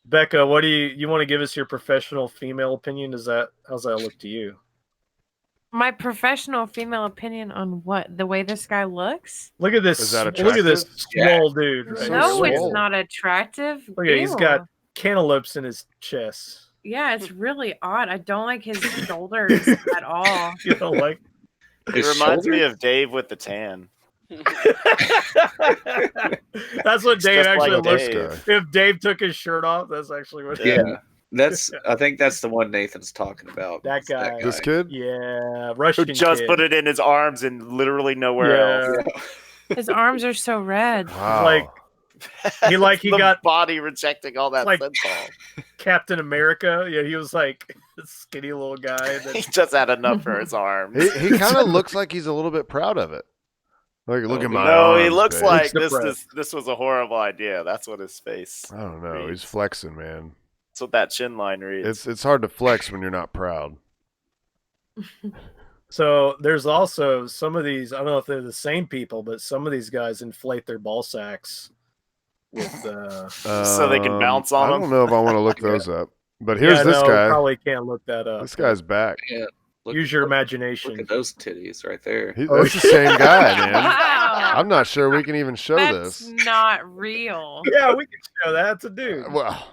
Becca, what do you want to give us your professional female opinion? How's that look to you? My professional female opinion on what? The way this guy looks? Look at this. Is that Look at this attractive? Yeah. small dude. Right No, here. it's swole. not attractive. Look at he's Ew. got cantaloupes in his chest. Yeah, it's really odd. I don't like his shoulders at all. You know, like It His reminds me shoulders? of Dave with the tan. that's what It's Dave just actually like looks. Dave. If Dave took his shirt off, that's actually what. Yeah. That's I think that's the one Nathan's talking about. That It's guy. This kid? Yeah, Who Russian just kid. put it in his arms and literally nowhere else. Yeah. His arms are so red. Wow. Like he like he The got body rejecting all that like- synthol. Captain America. Yeah, he was like a skinny little guy. He That, just had enough for his arms. he kind of looks like he's a little bit proud of it. Like, look at my No, he arms, looks babe. like Looks this was a horrible idea. That's what his face. I don't know. He's reads. flexing, man. That's what that chin line reads. It's hard to flex when you're not proud. so there's also some of these. I don't know if they're the same people, but some of these guys inflate their ball sacks with. So they can bounce on I them? don't know if I want to look those up. But here's yeah, this no, guy. Probably can't look that up. This guy's back. Yeah. Look, Use your look imagination. at those titties right there. Oh, That's the same guy, man. Wow. I'm not sure we can even show That's this. not real. Yeah, we can show that. It's a dude. Well,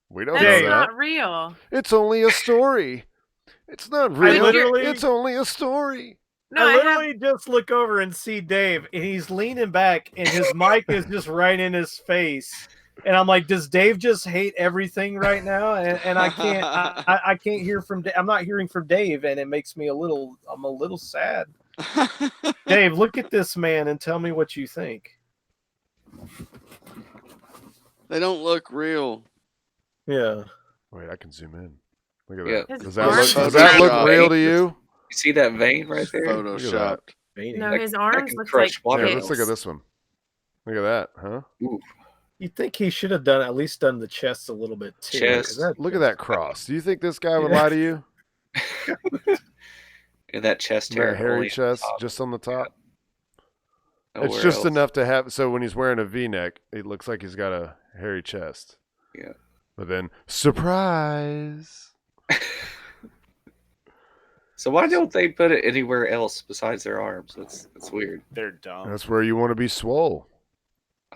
we don't That's Dave. know that. not real. It's only a story. It's not real. literally- It's only a story. No, I I have literally just look over and see Dave, and he's leaning back, and his mic is just right in his face. And I'm like, does Dave just hate everything right now? And I can't, I can't hear from. I'm not hearing from Dave, and it makes me I'm a little sad. Dave, look at this man and tell me what you think. They don't look real. Yeah. Wait, I can zoom in. Look at Yeah. that. His Does that arms look, are does that look Photoshop. real to you? You see that vein right there? Photoshopped. no. That- His that arms can look crush like water. Here, let's look at pigs. this one. Look at that, huh? You think he should have at least done the chest a little bit too? 'cause Chest. Look at that cross. Do you think this guy would Yeah. lie to you? And that chest hair. That hairy only at the chest top. just on the top? It's Nowhere just else. enough to have. So when he's wearing a V-neck, it looks like he's got a hairy chest. Yeah. But then, surprise! So why don't they put it anywhere else besides their arms? That's weird. They're dumb. That's where you want to be swole.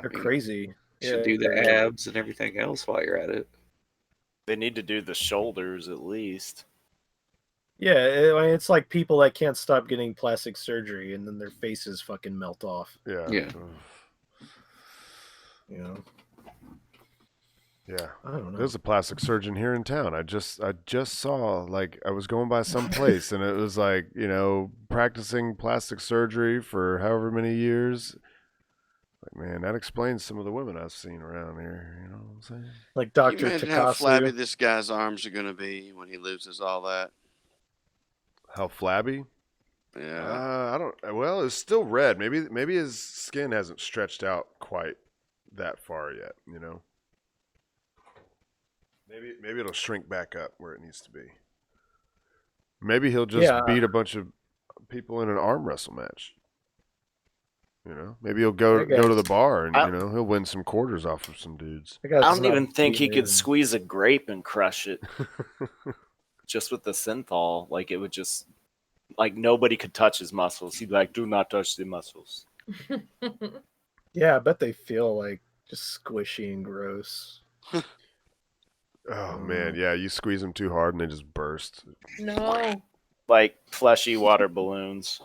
They're I mean, crazy. you should do the abs and everything else while you're at it. They need to do the shoulders at least. Yeah, I mean, it's like people that can't stop getting plastic surgery and then their faces fucking melt off. Yeah. Yeah. You know, Yeah. I don't know. There's a plastic surgeon here in town. I just saw, like, I was going by some place and it was like, you know, practicing plastic surgery for however many years. Like, man, that explains some of the women I've seen around here. You know what I'm saying? Like Can you Dr. imagine how flabby Takasu. this guy's arms are gonna be when he loses all that? How flabby? Yeah. I don't. Well, it's still red. Maybe his skin hasn't stretched out quite that far yet. You know. Maybe it'll shrink back up where it needs to be. Maybe he'll just beat a bunch of people in an arm wrestle match. You know, maybe he'll go to the bar and you know he'll win some quarters off of some dudes. I don't even think he could squeeze a grape and crush it. Just with the synthol, like it would just, like nobody could touch his muscles. He'd be like, "Do not touch the muscles." Yeah, I bet they feel like just squishy and gross. Oh man, yeah, you squeeze them too hard and they just burst. No. Like fleshy water balloons.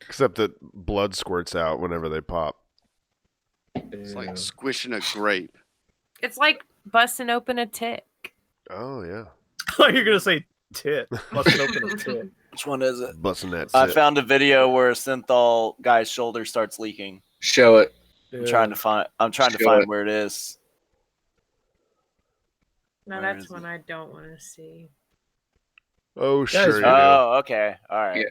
Except that blood squirts out whenever they pop. It's like squishing a grape. It's like busting open a tick. Oh yeah. You're gonna say tit. Busting open a tit. Which one is it? Busting that I tit. found a video where a synthol guy's shoulder starts leaking. Show it. I'm trying to find Show it. where it is. No, Where that's is one I don't want to see. Oh Guys, sure you do. Oh, okay. All right. Yeah.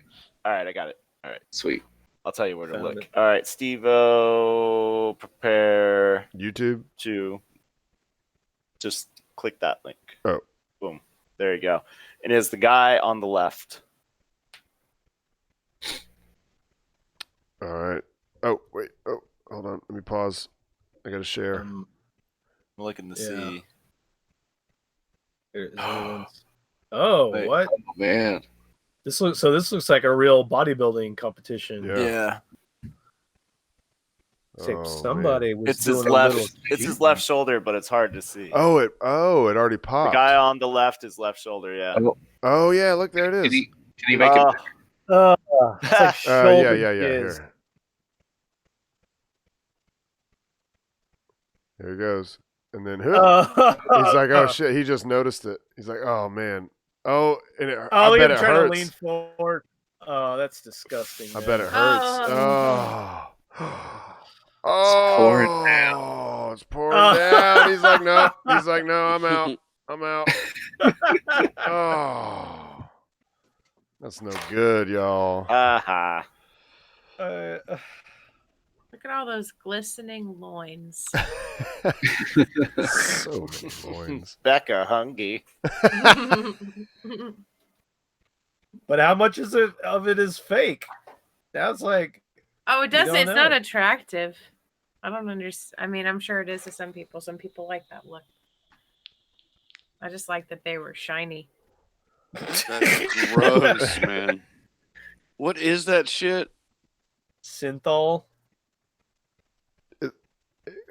All right, I got it. All right. Sweet. I'll tell you where to Found look. it. All right, Steve-O, prepare YouTube. to just click that link. Oh. Boom. There you go. It is the guy on the left. All right. Oh wait. Oh, hold on. Let me pause. I gotta share. I'm looking to Yeah. see. There's other ones. Oh, Wait. what? Oh man. This looks like a real bodybuilding competition. Yeah. Except Oh, somebody was It's his doing a left. little It's his left shoulder, but it's hard to see. Oh, it already The popped. guy on the left is left shoulder. Yeah. Oh yeah, look there it Can is. he make it? It's like shoulder Yeah. jizz. Here he goes. And then he's He's like, oh shit, he just noticed it. He's like, oh man. Oh, and Oh, I look bet at it him trying to hurts. lean forward. Oh, that's disgusting. I man. bet it hurts. Oh. Oh. pouring down. Oh, it's pouring down. He's like, no. He's like, no, I'm out. I'm out. Oh. That's no good, y'all. Aha. Look at all those glistening loins. So many loins. Becca Hungy. But how much of it is fake? That's like, Oh, it does don't say it's not know. attractive. I don't understand. I mean, I'm sure it is to some people. Some people like that look. I just like that they were shiny. That's gross, man. What is that shit? synthol.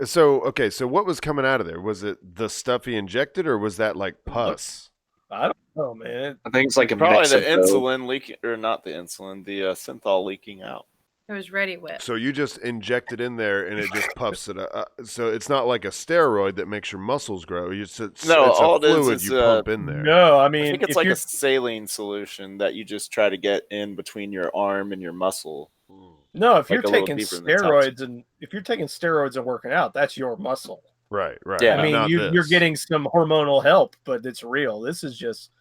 So, okay, so what was coming out of there? Was it the stuff he injected, or was that like pus? I don't know, man. I think it's like a Probably mix the of both. insulin leaking, or not the insulin, the synthol leaking out. It was ready whip. So you just inject it in there, and it just puffs it up. So it's not like a steroid that makes your muscles grow. It's No, it's all a it is fluid is, you pump in there. No, I I mean, think it's if like you're, a saline solution that you just try to get in between your arm and your muscle. no, if you're like a little taking deeper in the top. steroids and if you're taking steroids and working out, that's your muscle. Right. Yeah. I mean, not you're this. getting some hormonal help, but it's real. This is just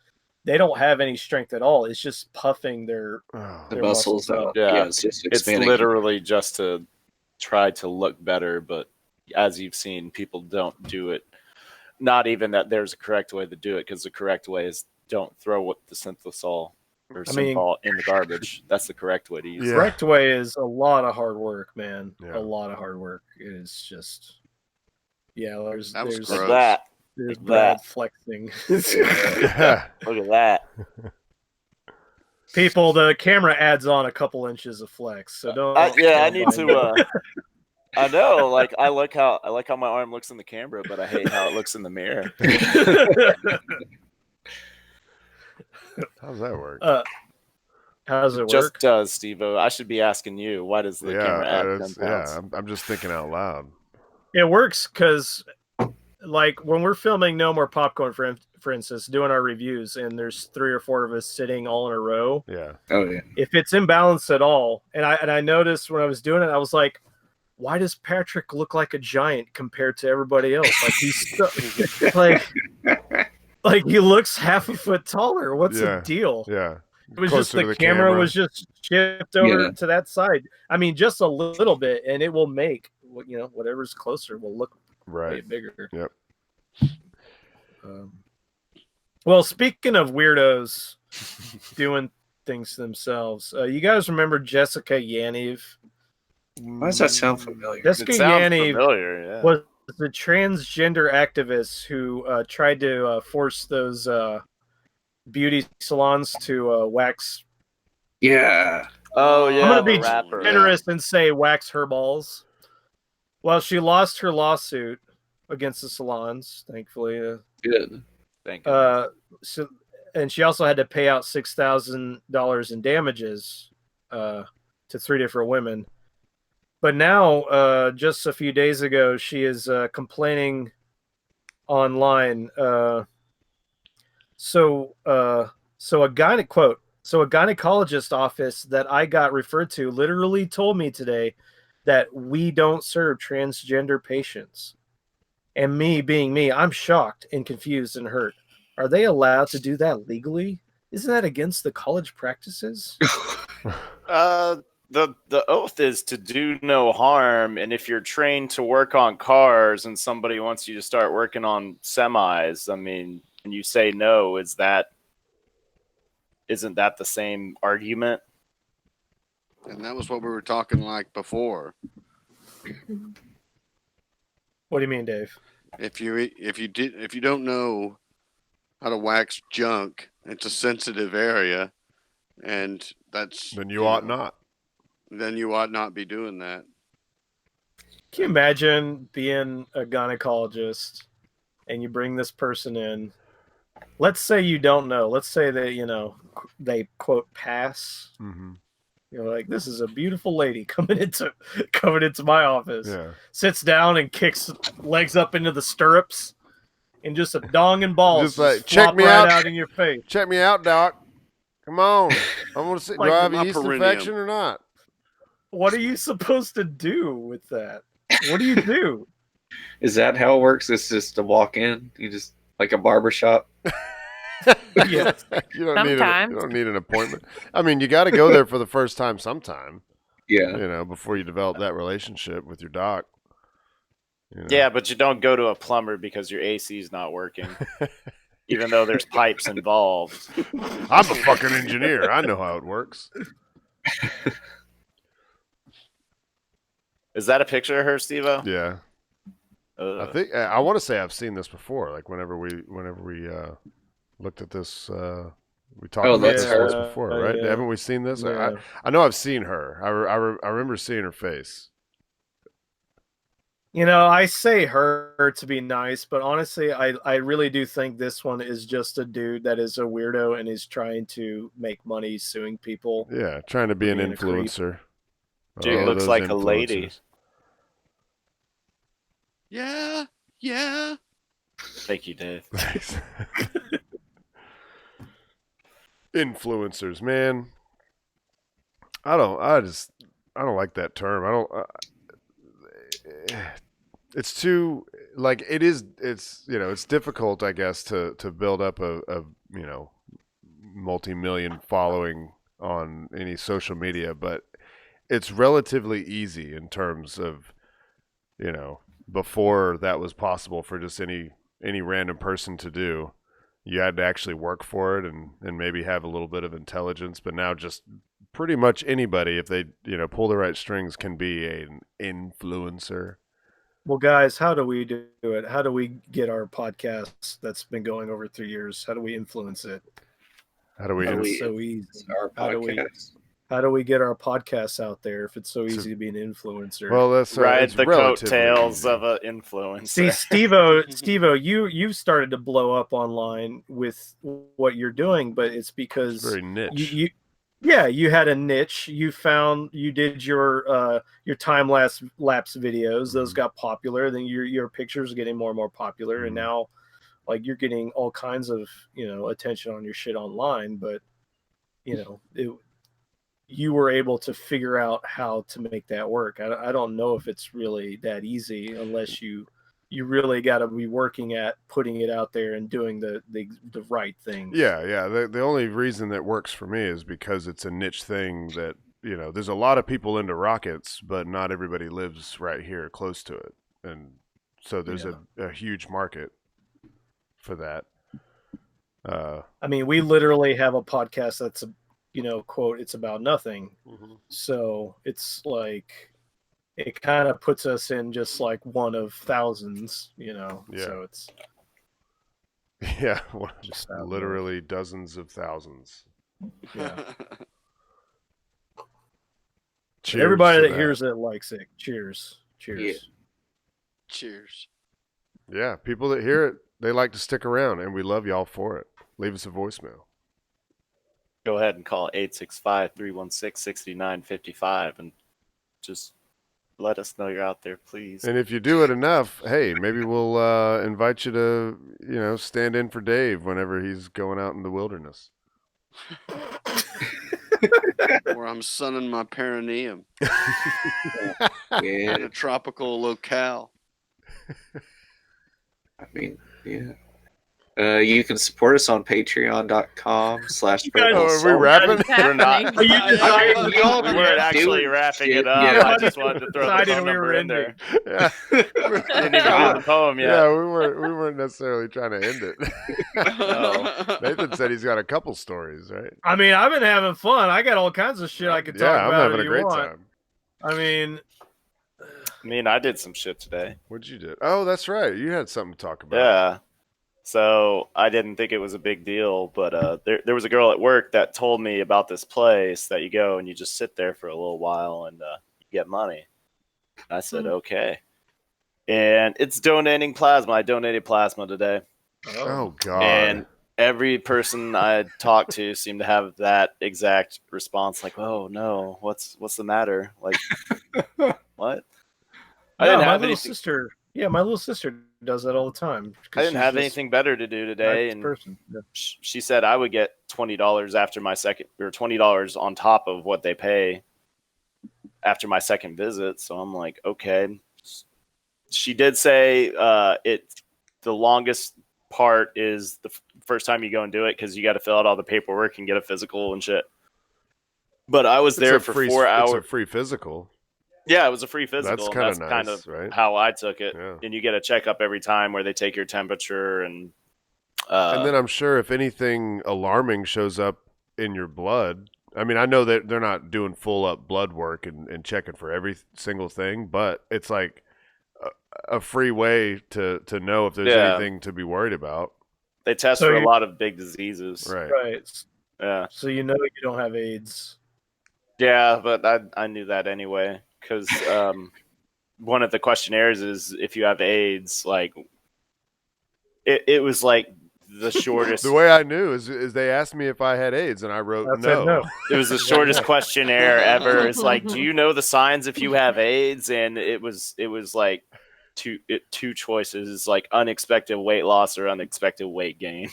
they don't have any strength at all. It's just puffing their Oh, The their muscles muscles out. up. Yeah. It's just It's expanding. literally just to try to look better, but as you've seen, people don't do it. Not even that there's a correct way to do it, because the correct way is don't throw what the synthesol or I mean- synthol in the garbage. That's the correct way to use Yeah. it. Correct way is a lot of hard work, man. Yeah. A lot of hard work. It is just, yeah. There's That was there's, gross. Like that. there's like Brad that. flexing. Yeah. Look at that. People, the camera adds on a couple inches of flex, so don't. I don't need mind to. me. I know. Like I like how my arm looks in the camera, but I hate how it looks in the mirror. How's that work? How does it Just work? does, Steve-O. I should be asking you. Why does the camera add 10 pounds? yeah. I'm just thinking out loud. It works because, like, when we're filming No More Popcorn, for instance, doing our reviews, and there's 3 or 4 of us sitting all in a row. Yeah. Oh yeah. If it's imbalanced at all, and I noticed when I was doing it, I was like, why does Patrick look like a giant compared to everybody else? Like he's like he looks half a foot taller. What's Yeah. the deal? Yeah. It was Closer just to the the camera camera. was just shifted over Yeah. to that side. I mean, just a little bit, and it will make whatever's closer will look way Right. bigger. Yep. Well, speaking of weirdos doing things themselves, you guys remember Jessica Yaniv? Why does that sound familiar? Jessica It sounds Yaniv familiar. Yeah. was the transgender activist who tried to force those beauty salons to wax. Yeah. Oh yeah. I'm gonna the be rapper. generous and say wax her balls. Well, she lost her lawsuit against the salons, thankfully. Good. Thank you. And she also had to pay out $6,000 in damages to 3 different women. But now, just a few days ago, she is complaining online. So a gynecologist office that I got referred to literally told me today that we don't serve transgender patients. And me being me, I'm shocked and confused and hurt. Are they allowed to do that legally? Isn't that against the college practices? The oath is to do no harm, and if you're trained to work on cars and somebody wants you to start working on semis, I mean, and you say no, isn't that the same argument? And that was what we were talking like before. What do you mean, Dave? If you don't know how to wax junk, it's a sensitive area, and that's Then you ought not. Then you ought not be doing that. Can you imagine being a gynecologist and you bring this person in? Let's say you don't know. Let's say that, they quote pass. Mm-hmm. You're like, this is a beautiful lady coming into my office. Yeah. Sits down and kicks legs up into the stirrups, and just a dong and balls Just like, flop check me right out. in your face. Check me out, doc. Come on. I want to see. Like Do I have a my yeast perineum. infection or not? What are you supposed to do with that? What do you do? Is that how it works? It's just to walk in? You just like a barber shop? Yeah. you don't Sometimes. need an appointment. I mean, you got to go there for the first time sometime. Yeah. Before you develop that relationship with your doc. Yeah, but you don't go to a plumber because your AC is not working, even though there's pipes involved. I'm a fucking engineer. I know how it works. Is that a picture of her, Steve-O? Yeah. I think I want to say I've seen this before. Like whenever we looked at this, we talked about that's this her. once before, right? Yeah. Haven't we seen this? Yeah. I know I've seen her. I remember seeing her face. I say her to be nice, but honestly, I really do think this one is just a dude that is a weirdo and is trying to make money suing people. Yeah, trying to be an Being a creep. influencer. Dude Oh, looks those like a lady. influencers. Yeah. Thank you, Dave. Thanks. Influencers, man. I don't like that term. It's too like it's difficult, I guess, to build up a multi-million following on any social media, but it's relatively easy in terms of before that was possible for just any random person to do. you had to actually work for it and maybe have a little bit of intelligence. But now just pretty much anybody, if they pull the right strings, can be an influencer. Well, guys, how do we do it? How do we get our podcast that's been going over 3 years? How do we influence it? How do we? It's so easy. Our podcast. How do we get our podcasts out there if it's so easy to be an influencer? Well, that's Ride it's the relatively coattails easy. of an influencer. See, Steve-O, you've started to blow up online with what you're doing, but it's because It's very niche. you had a niche. You did your time lapse videos. Those got popular. Then your pictures are getting more and more popular, and now like you're getting all kinds of attention on your shit online. But you were able to figure out how to make that work. I don't know if it's really that easy unless you really got to be working at putting it out there and doing the right thing. Yeah. The only reason that works for me is because it's a niche thing that, there's a lot of people into rockets, but not everybody lives right here close to it. And so there's a huge market for that. I mean, we literally have a podcast that's quote, it's about nothing. So it's like, it kind of puts us in just like one of thousands, so it's just literally dozens of thousands. Yeah. Cheers Everybody to that hears it likes it. Cheers. Yeah. Cheers. Yeah, people that hear it, they like to stick around, and we love y'all for it. Leave us a voicemail. Go ahead and call 865-316-6955 and just let us know you're out there, please. And if you do it enough, hey, maybe we'll invite you to, stand in for Dave whenever he's going out in the wilderness. Where I'm sunning my perineum Yeah. in a tropical locale. I mean, yeah. You can support us on patreon.com/. Are we rapping? We're not. Are you deciding we all We're do actually it. wrapping Shit, it up. yeah. I just wanted to throw the Decided phone we number were in there. Yeah. Didn't even do the poem yet. Yeah, we weren't necessarily trying to end it. Nathan said he's got a couple stories, right? I mean, I've been having fun. I got all kinds of shit I could talk Yeah, I'm about having if a you great want. time. I mean, I did some shit today. What'd you do? Oh, that's right. You had something to talk about. Yeah. So I didn't think it was a big deal, but there was a girl at work that told me about this place that you go and you just sit there for a little while and you get money. I said, okay. And it's donating plasma. I donated plasma today. Oh God. And every person I talked to seemed to have that exact response, like, "Oh no, what's the matter?" Like, what? I didn't have anything. My little sister does that all the time. I didn't have anything better to do today, and she said I would get $20 after my second, or $20 on top of what they pay after my second visit. So I'm like, okay. She did say the longest part is the first time you go and do it because you got to fill out all the paperwork and get a physical and shit. But I was there for 4 hours. It's a free physical. Yeah, it was a free physical. That's kind of nice, right? How I took it. Yeah. And you get a checkup every time where they take your temperature and then I'm sure if anything alarming shows up in your blood, I mean, I know that they're not doing full up blood work and checking for every single thing, but it's like a free way to know if there's anything to be worried about. They test for a lot of big diseases. Right. Yeah. So you don't have AIDS. Yeah, but I knew that anyway because one of the questionnaires is if you have AIDS. Like it was like the shortest. The way I knew is they asked me if I had AIDS, and I wrote no. It was the shortest questionnaire ever. It's like, do you know the signs if you have AIDS? And it was like two choices. It's like unexpected weight loss or unexpected weight gain.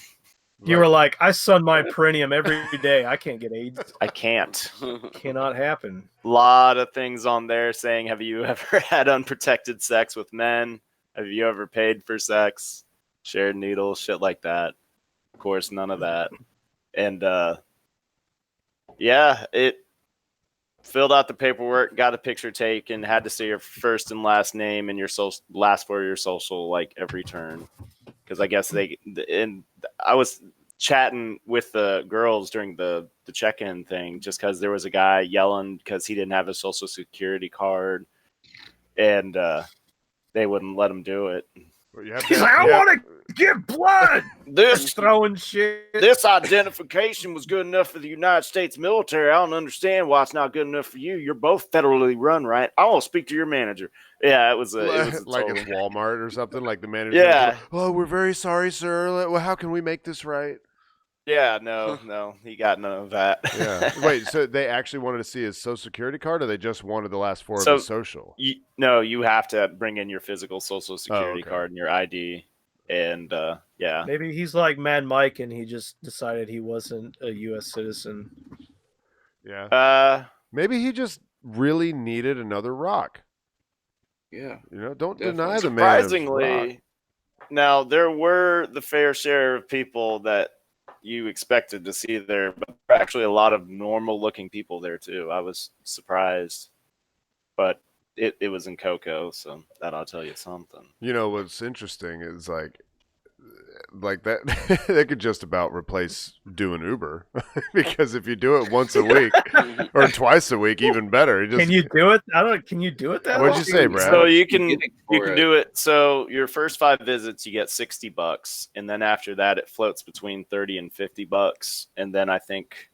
You were like, I sun my perineum every day. I can't get AIDS. I can't. Cannot happen. A lot of things on there saying, have you ever had unprotected sex with men? Have you ever paid for sex? Shared needles, shit like that. Of course, none of that. And it filled out the paperwork, got a picture taken, had to say your first and last name and your last for your social like every turn. because I guess I was chatting with the girls during the check-in thing just because there was a guy yelling because he didn't have a social security card, and they wouldn't let him do it. Well, you have He's like, I want to give blood. This Throwing shit. this identification was good enough for the United States military. I don't understand why it's not good enough for you. You're both federally run, right? I want to speak to your manager. Yeah, it was a like total- it's Walmart or something. Like the manager. Yeah. Oh, we're very sorry, sir. Well, how can we make this right? Yeah, no, he got none of that. Yeah. Wait, so they actually wanted to see his social security card, or they just wanted the last four So- of his social? You have to bring in your physical social security okay. card and your ID, and yeah. Maybe he's like Mad Mike and he just decided he wasn't a U.S. citizen. Yeah. Maybe he just really needed another rock. Yeah. You know, don't Definitely. deny the man. Of rock. Surprisingly, now there were the fair share of people that you expected to see there, but there were actually a lot of normal-looking people there too. I was surprised, but it was in Cocoa, so that ought to tell you something. You know what's interesting is like that they could just about replace doing Uber because if you do it once a week or twice a week, even better. Can you do it? Can you do it that What'd way? you say, Brad? So you can for do it. So your first 5 visits, you get $60, and then after that, it floats between $30 and $50, and then I think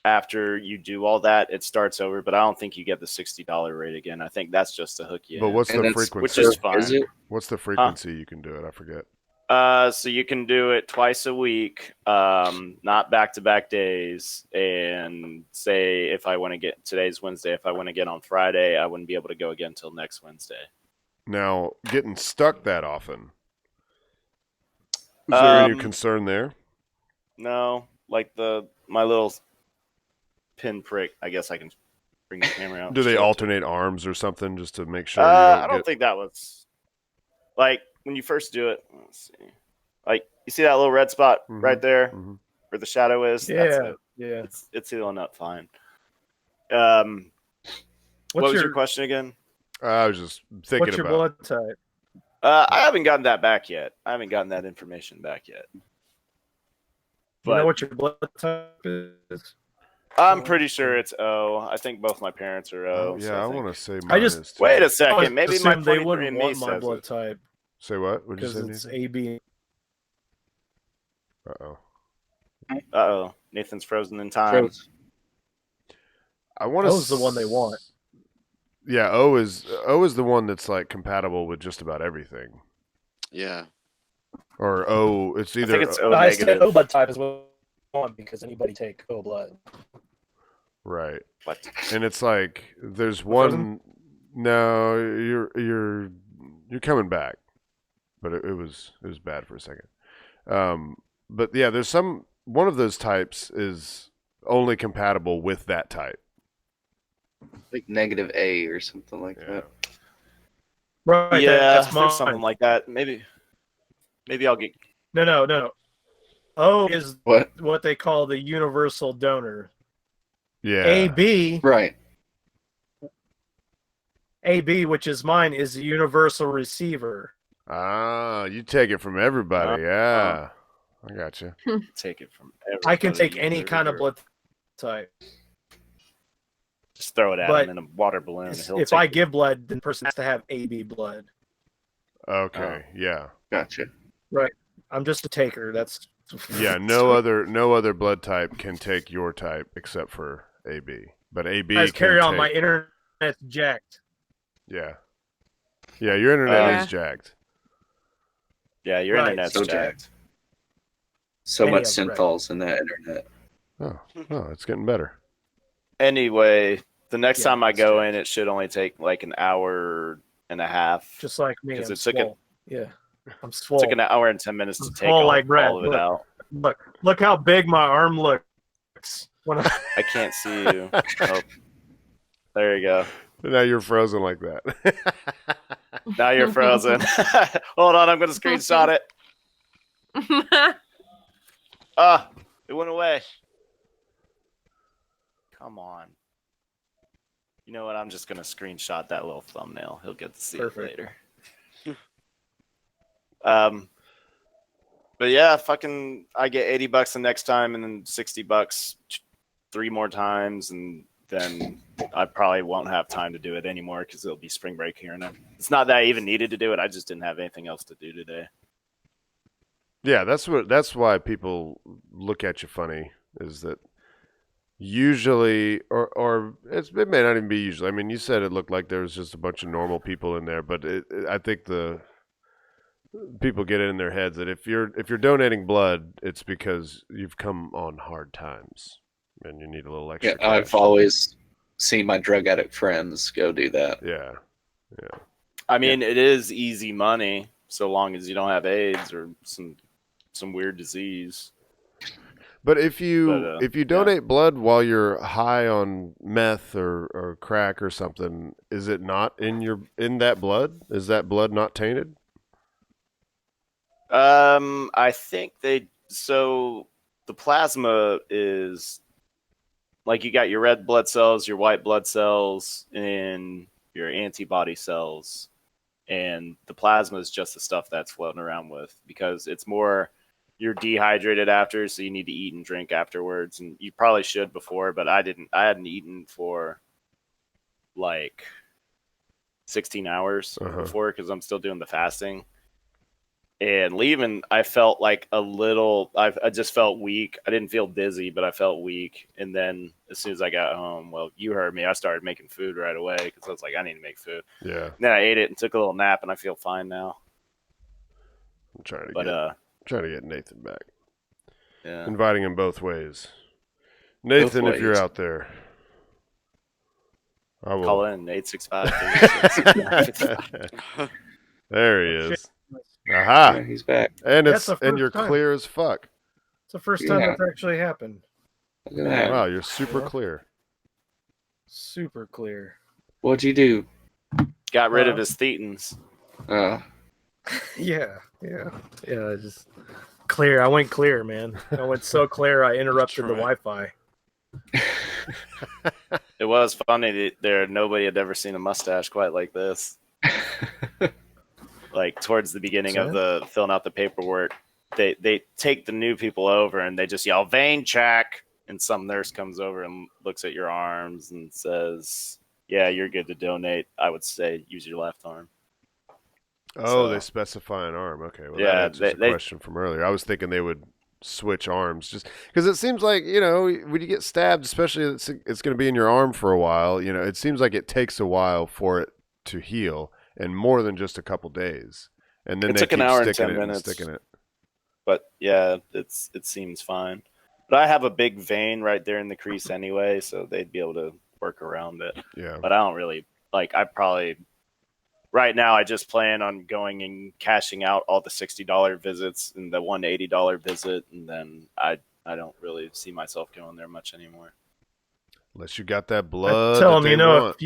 after you do all that, it starts over. But I don't think you get the $60 rate again. I think that's just to hook you. But in. what's And the that's- frequency? which is fine. Is it? What's the frequency you can do it? I forget. So you can do it twice a week, not back-to-back days. And say if I want to get today's Wednesday, if I want to get on Friday, I wouldn't be able to go again until next Wednesday. Now, getting stuck that often. Is there any concern there? No, like my little pinprick. I guess I can bring the camera out. Do they alternate arms or something just to make sure? I don't think that was like when you first do it. Let's see. Like you see that little red spot right there where the shadow is. That's Yeah, it. yeah. It's healing up fine. What was your question again? I was just thinking What's your about. blood type? I haven't gotten that back yet. I haven't gotten that information back yet. Do you But know what your blood type is? I'm pretty sure it's O. I think both my parents are O. Yeah, so I think- want to say. I just- mine is too. Wait a I second. Maybe my assumed they 23andMe wouldn't want my says blood it. type Say what? Would you because say? it's AB. Uh-oh. Uh-oh. Nathan's frozen in time. Frozen. I want to. O's the one they want. Yeah, O is the one that's like compatible with just about everything. Yeah. Or O, it's I either. think it's O I said negative. O blood type is what I want because anybody take O blood. Right. What? And it's like there's Frozen? one. No, you're coming back, but it was bad for a second. But yeah, there's one of those types is only compatible with that type. Like -A or something like Yeah. that. Right. Yeah, That's there's mine. something like that. Maybe I'll get. No. O is What? they call the universal donor. Yeah. AB, Right. which is mine, is the universal receiver. Ah, you take it from everybody. Yeah. I got you. Take it from. I can everybody take any you're kind of here. blood type. Just throw it at but him in a water balloon. And he'll If take I it. give blood, then the person has to have AB blood. Okay. Yeah. Gotcha. I'm just a taker. That's Yeah. No other blood type can take your type except for AB. But AB Guys, can carry on. take- My internet's jacked. Yeah. Yeah. Your internet Yeah. is jacked. Yeah, your Right, internet's so jacked. So Any much of it, right. synthols in that internet. Oh, it's getting better. Anyway, the next Yeah, time I it's go jacked. in, it should only take like an hour and a half. Just like me. 'Cause I'm it took swole. Yeah. I'm swole. Took an hour and 10 minutes to I'm take swole all, like Brad. all of it Look. out. Look how big my arm looks. When I can't see you. Oh, there you go. Now you're frozen like that. Now you're frozen. Hold on, I'm going to screenshot it. Ah, it went away. Come on. You know what? I'm just going to screenshot that little thumbnail. He'll get to see Perfect. it later. But yeah, fucking, I get $80 the next time, and then $60 3 more times, and then I probably won't have time to do it anymore because it'll be spring break here. And it's not that I even needed to do it; I just didn't have anything else to do today. Yeah, that's why people look at you funny. Is that usually, or it may not even be usually. I mean, you said it looked like there was just a bunch of normal people in there, but I think the people get it in their heads that if you're donating blood, it's because you've come on hard times and you need a little extra. Yeah, I've always seen my drug addict friends go do that. Yeah. I mean, it is easy money so long as you don't have AIDS or some weird disease. But if you donate blood while you're high on meth or crack or something, is it not in that blood? Is that blood not tainted? I think so the plasma is like you got your red blood cells, your white blood cells, and your antibody cells. And the plasma is just the stuff that's floating around with, because it's more, you're dehydrated after, so you need to eat and drink afterwards. And you probably should before, but I hadn't eaten for like 16 hours before, because I'm still doing the fasting. And leaving, I felt like a little, I just felt weak. I didn't feel dizzy, but I felt weak. And then as soon as I got home, well, you heard me, I started making food right away because I was like, I need to make food. Yeah. And then I ate it and took a little nap, and I feel fine now. I'm trying to get Nathan back. Yeah. Inviting him both ways. Nathan, Both if you're ways. out there, I will Call in 865. There he is. Aha! Yeah, he's back. And That's the and you're first time. clear as fuck. It's the first time Yeah. that's actually happened. Look at that. Wow, you're super clear. Super clear. What'd you do? Got rid of his thetans. Yeah. Just clear. I went clear, man. I went so clear. I interrupted the Wi-Fi. It was funny that nobody had ever seen a mustache quite like this. Like towards the beginning of the filling out the paperwork, they take the new people over and they just yell vein check, and some nurse comes over and looks at your arms and says, yeah, you're good to donate. I would say use your left arm. Oh, they specify an arm. Okay, well, that answers the question from earlier. I was thinking they would switch arms, just because it seems like, when you get stabbed, especially it's going to be in your arm for a while. It seems like it takes a while for it to heal, and more than just a couple days. And then It they took keep an hour and sticking 10 it and minutes. sticking it. But yeah, it seems fine. But I have a big vein right there in the crease anyway, so they'd be able to work around it. Yeah. But I don't really right now I just plan on going and cashing out all the $60 visits and the $180 visit, and then I don't really see myself going there much anymore. Unless you got that blood. Tell that them, they want. if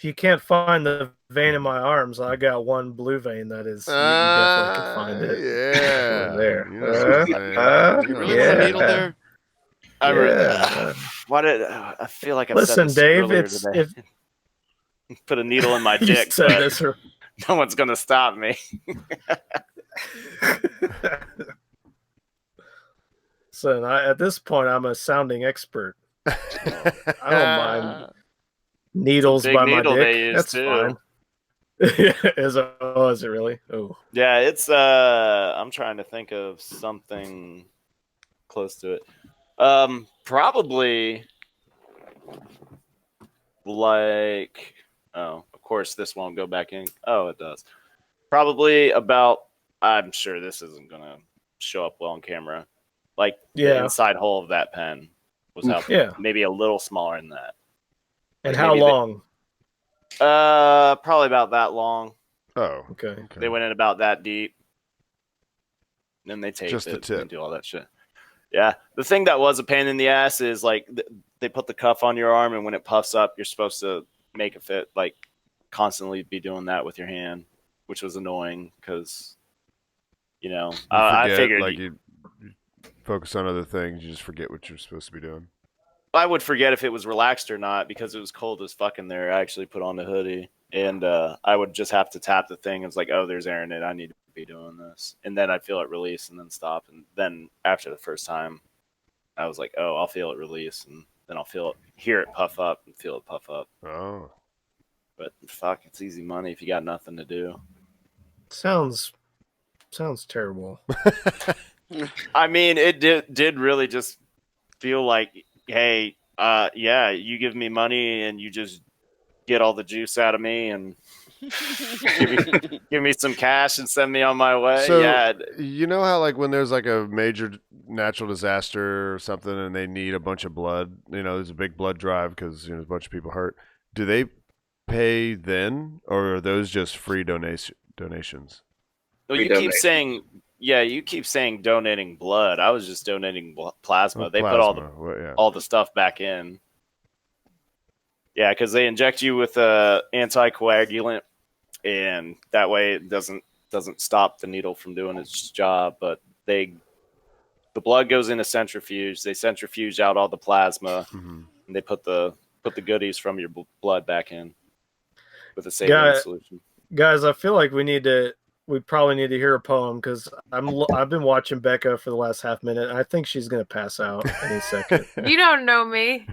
you can't find the vein in my arms, I got one blue vein that is. You definitely can find it. Yeah. Over there. You know what I'm saying. You really want a needle there? I feel like I've Listen, said this Dave, earlier it's today. if Put a needle in my you dick, said but this or- no one's gonna stop me. So at this point, I'm a sounding expert. I don't mind needles Big by my needle dick. they use, That's too. fine. Is it really? Oh, Yeah, it's I'm trying to think of something close to it. Probably like, oh, of course this won't go back in. Oh, it does. Probably about, I'm sure this isn't gonna show up well on camera. Like the inside hole of that pen was maybe a little smaller than that. And Like how long? Probably about that long. Oh, okay. They went in about that deep. And then they taped Just the it tip. and do all that shit. Yeah. The thing that was a pain in the ass is like they put the cuff on your arm, and when it puffs up, you're supposed to make it fit, like constantly be doing that with your hand, which was annoying because, I figured like you focus on other things, you just forget what you're supposed to be doing. I would forget if it was relaxed or not because it was cold as fuck in there. I actually put on the hoodie. and I would just have to tap the thing. It's like, oh, there's air in it. I need to be doing this, and then I'd feel it release, and then stop, and then after the first time, I was like, oh, I'll feel it release, and then I'll hear it puff up, and feel it puff up. Oh. But fuck, it's easy money if you got nothing to do. Sounds terrible. I mean, it did really just feel like, hey, yeah, you give me money and you just get all the juice out of me and give me some cash and send me on my way. So, yeah. you know how like when there's like a major natural disaster or something and they need a bunch of blood, there's a big blood drive because there's a bunch of people hurt. Do they pay then, or are those just free donations? Well, you keep saying, you keep saying donating blood. I was just donating plasma. They put all the stuff back in. Yeah, because they inject you with a anticoagulant, and that way it doesn't stop the needle from doing its job. But the blood goes in a centrifuge. They centrifuge out all the plasma, and they put the goodies from your blood back in with a saline solution. Guys, I feel like we probably need to hear a poem because I've been watching Becca for the last half minute. And I think she's gonna pass out any second. You don't know me.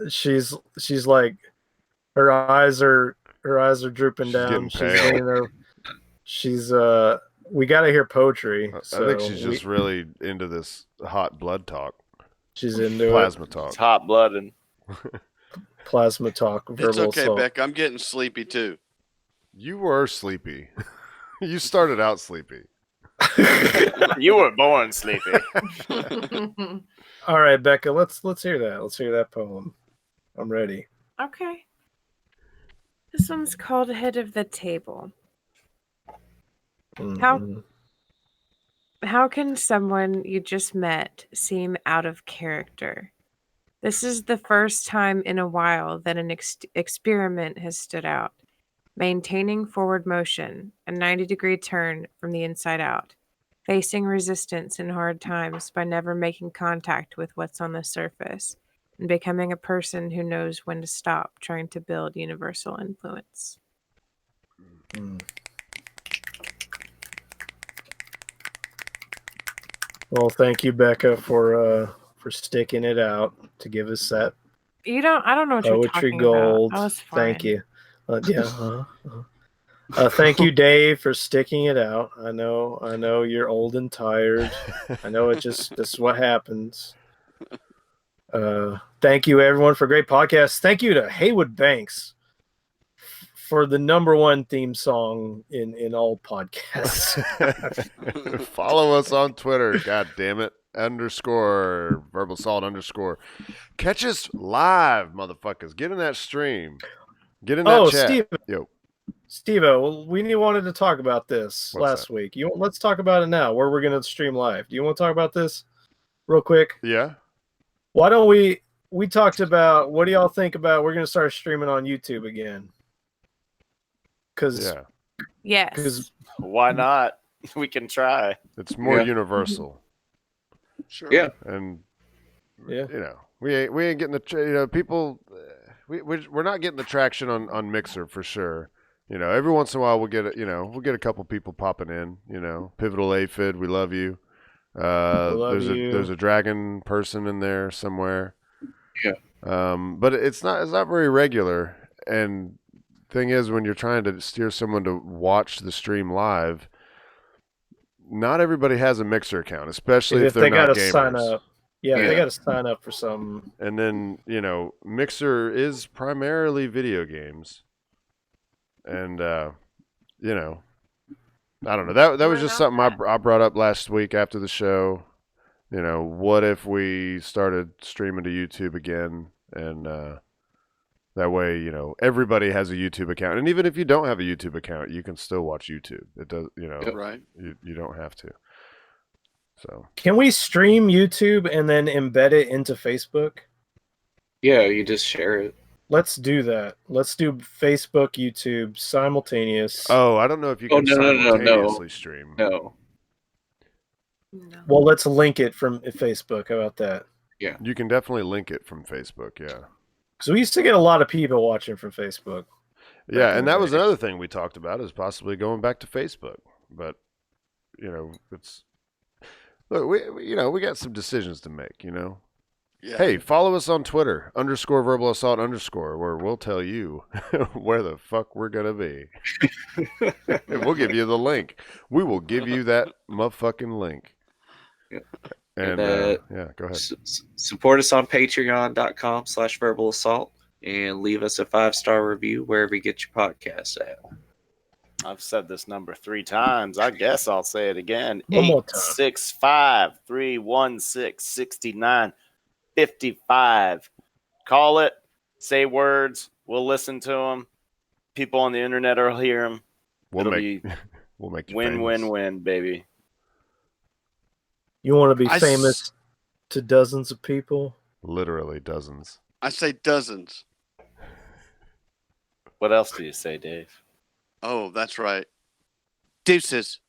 She's like her eyes are drooping down. She's laying there. She's we got to hear poetry. So I think she's just really into this hot blood talk. She's into plasma talk. It's hot blood and plasma talk. It's okay, Beck. I'm getting sleepy too. You were sleepy. You started out sleepy. You were born sleepy. All right, Becca. Let's hear that. Let's hear that poem. I'm ready. Okay. This one's called Head of the Table. Mm-hmm. How can someone you just met seem out of character? This is the first time in a while that an experiment has stood out. Maintaining forward motion, a 90-degree turn from the inside out. Facing resistance in hard times by never making contact with what's on the surface. And becoming a person who knows when to stop trying to build universal influence. Well, thank you, Becca, for sticking it out to give us that. I don't know what you're poetry talking gold. about. That was fine. Thank you. Thank you, Dave, for sticking it out. I know you're old and tired. I know this is what happens. Thank you, everyone, for a great podcast. Thank you to Haywood Banks for the #1 theme song in all podcasts. Follow us on Twitter. God damn it. _ verbal assault _ catch us live, motherfuckers. Get in that stream. Get in that chat. Steve-O, we wanted to talk about this last week. Let's talk about it now, where we're going to stream live. Do you want to talk about this real quick? Yeah. Why don't we talked about, what do y'all think about, we're going to start streaming on YouTube again? Yes. Why not? We can try. It's more universal. Sure. Yeah. And we ain't getting the people. We're not getting the traction on Mixer for sure. Every once in a while we'll get a couple people popping in. Pivotal Aphid, we love you. There's a dragon person in there somewhere. Yeah. But it's not very regular. And thing is, when you're trying to steer someone to watch the stream live, not everybody has a Mixer account, especially if they're not gamers. Sign up. Yeah, they got to sign up for some. And then, Mixer is primarily video games. And, I don't know. That was just something I brought up last week after the show. What if we started streaming to YouTube again? And that way, everybody has a YouTube account. And even if you don't have a YouTube account, you can still watch YouTube. It does, Right. You don't have to. So can we stream YouTube and then embed it into Facebook? Yeah, you just share it. Let's do that. Let's do Facebook, YouTube simultaneous. Oh, I don't know if you can simultaneously stream. No. Well, let's link it from Facebook. How about that? Yeah. You can definitely link it from Facebook, yeah. Because we used to get a lot of people watching from Facebook. Yeah, in and the that was day. another thing we talked about is possibly going back to Facebook. But it's look, we got some decisions to make. Yeah. Hey, follow us on Twitter _verbal assault _ where we'll tell you where the fuck we're gonna be. And we'll give you the link. We will give you that motherfucking link. Yep. And yeah, go ahead. Support us on patreon.com/verbal assault and leave us a 5-star review wherever you get your podcasts at. I've said this number 3 times. I guess I'll say it again. One more time. 865-316-6955. Call it. Say words. We'll listen to them. People on the internet will hear them. We'll be make you win, famous. win, win, baby. You want to be famous to dozens of people? Literally dozens. I say dozens. What else do you say, Dave? Oh, that's right. Deuces.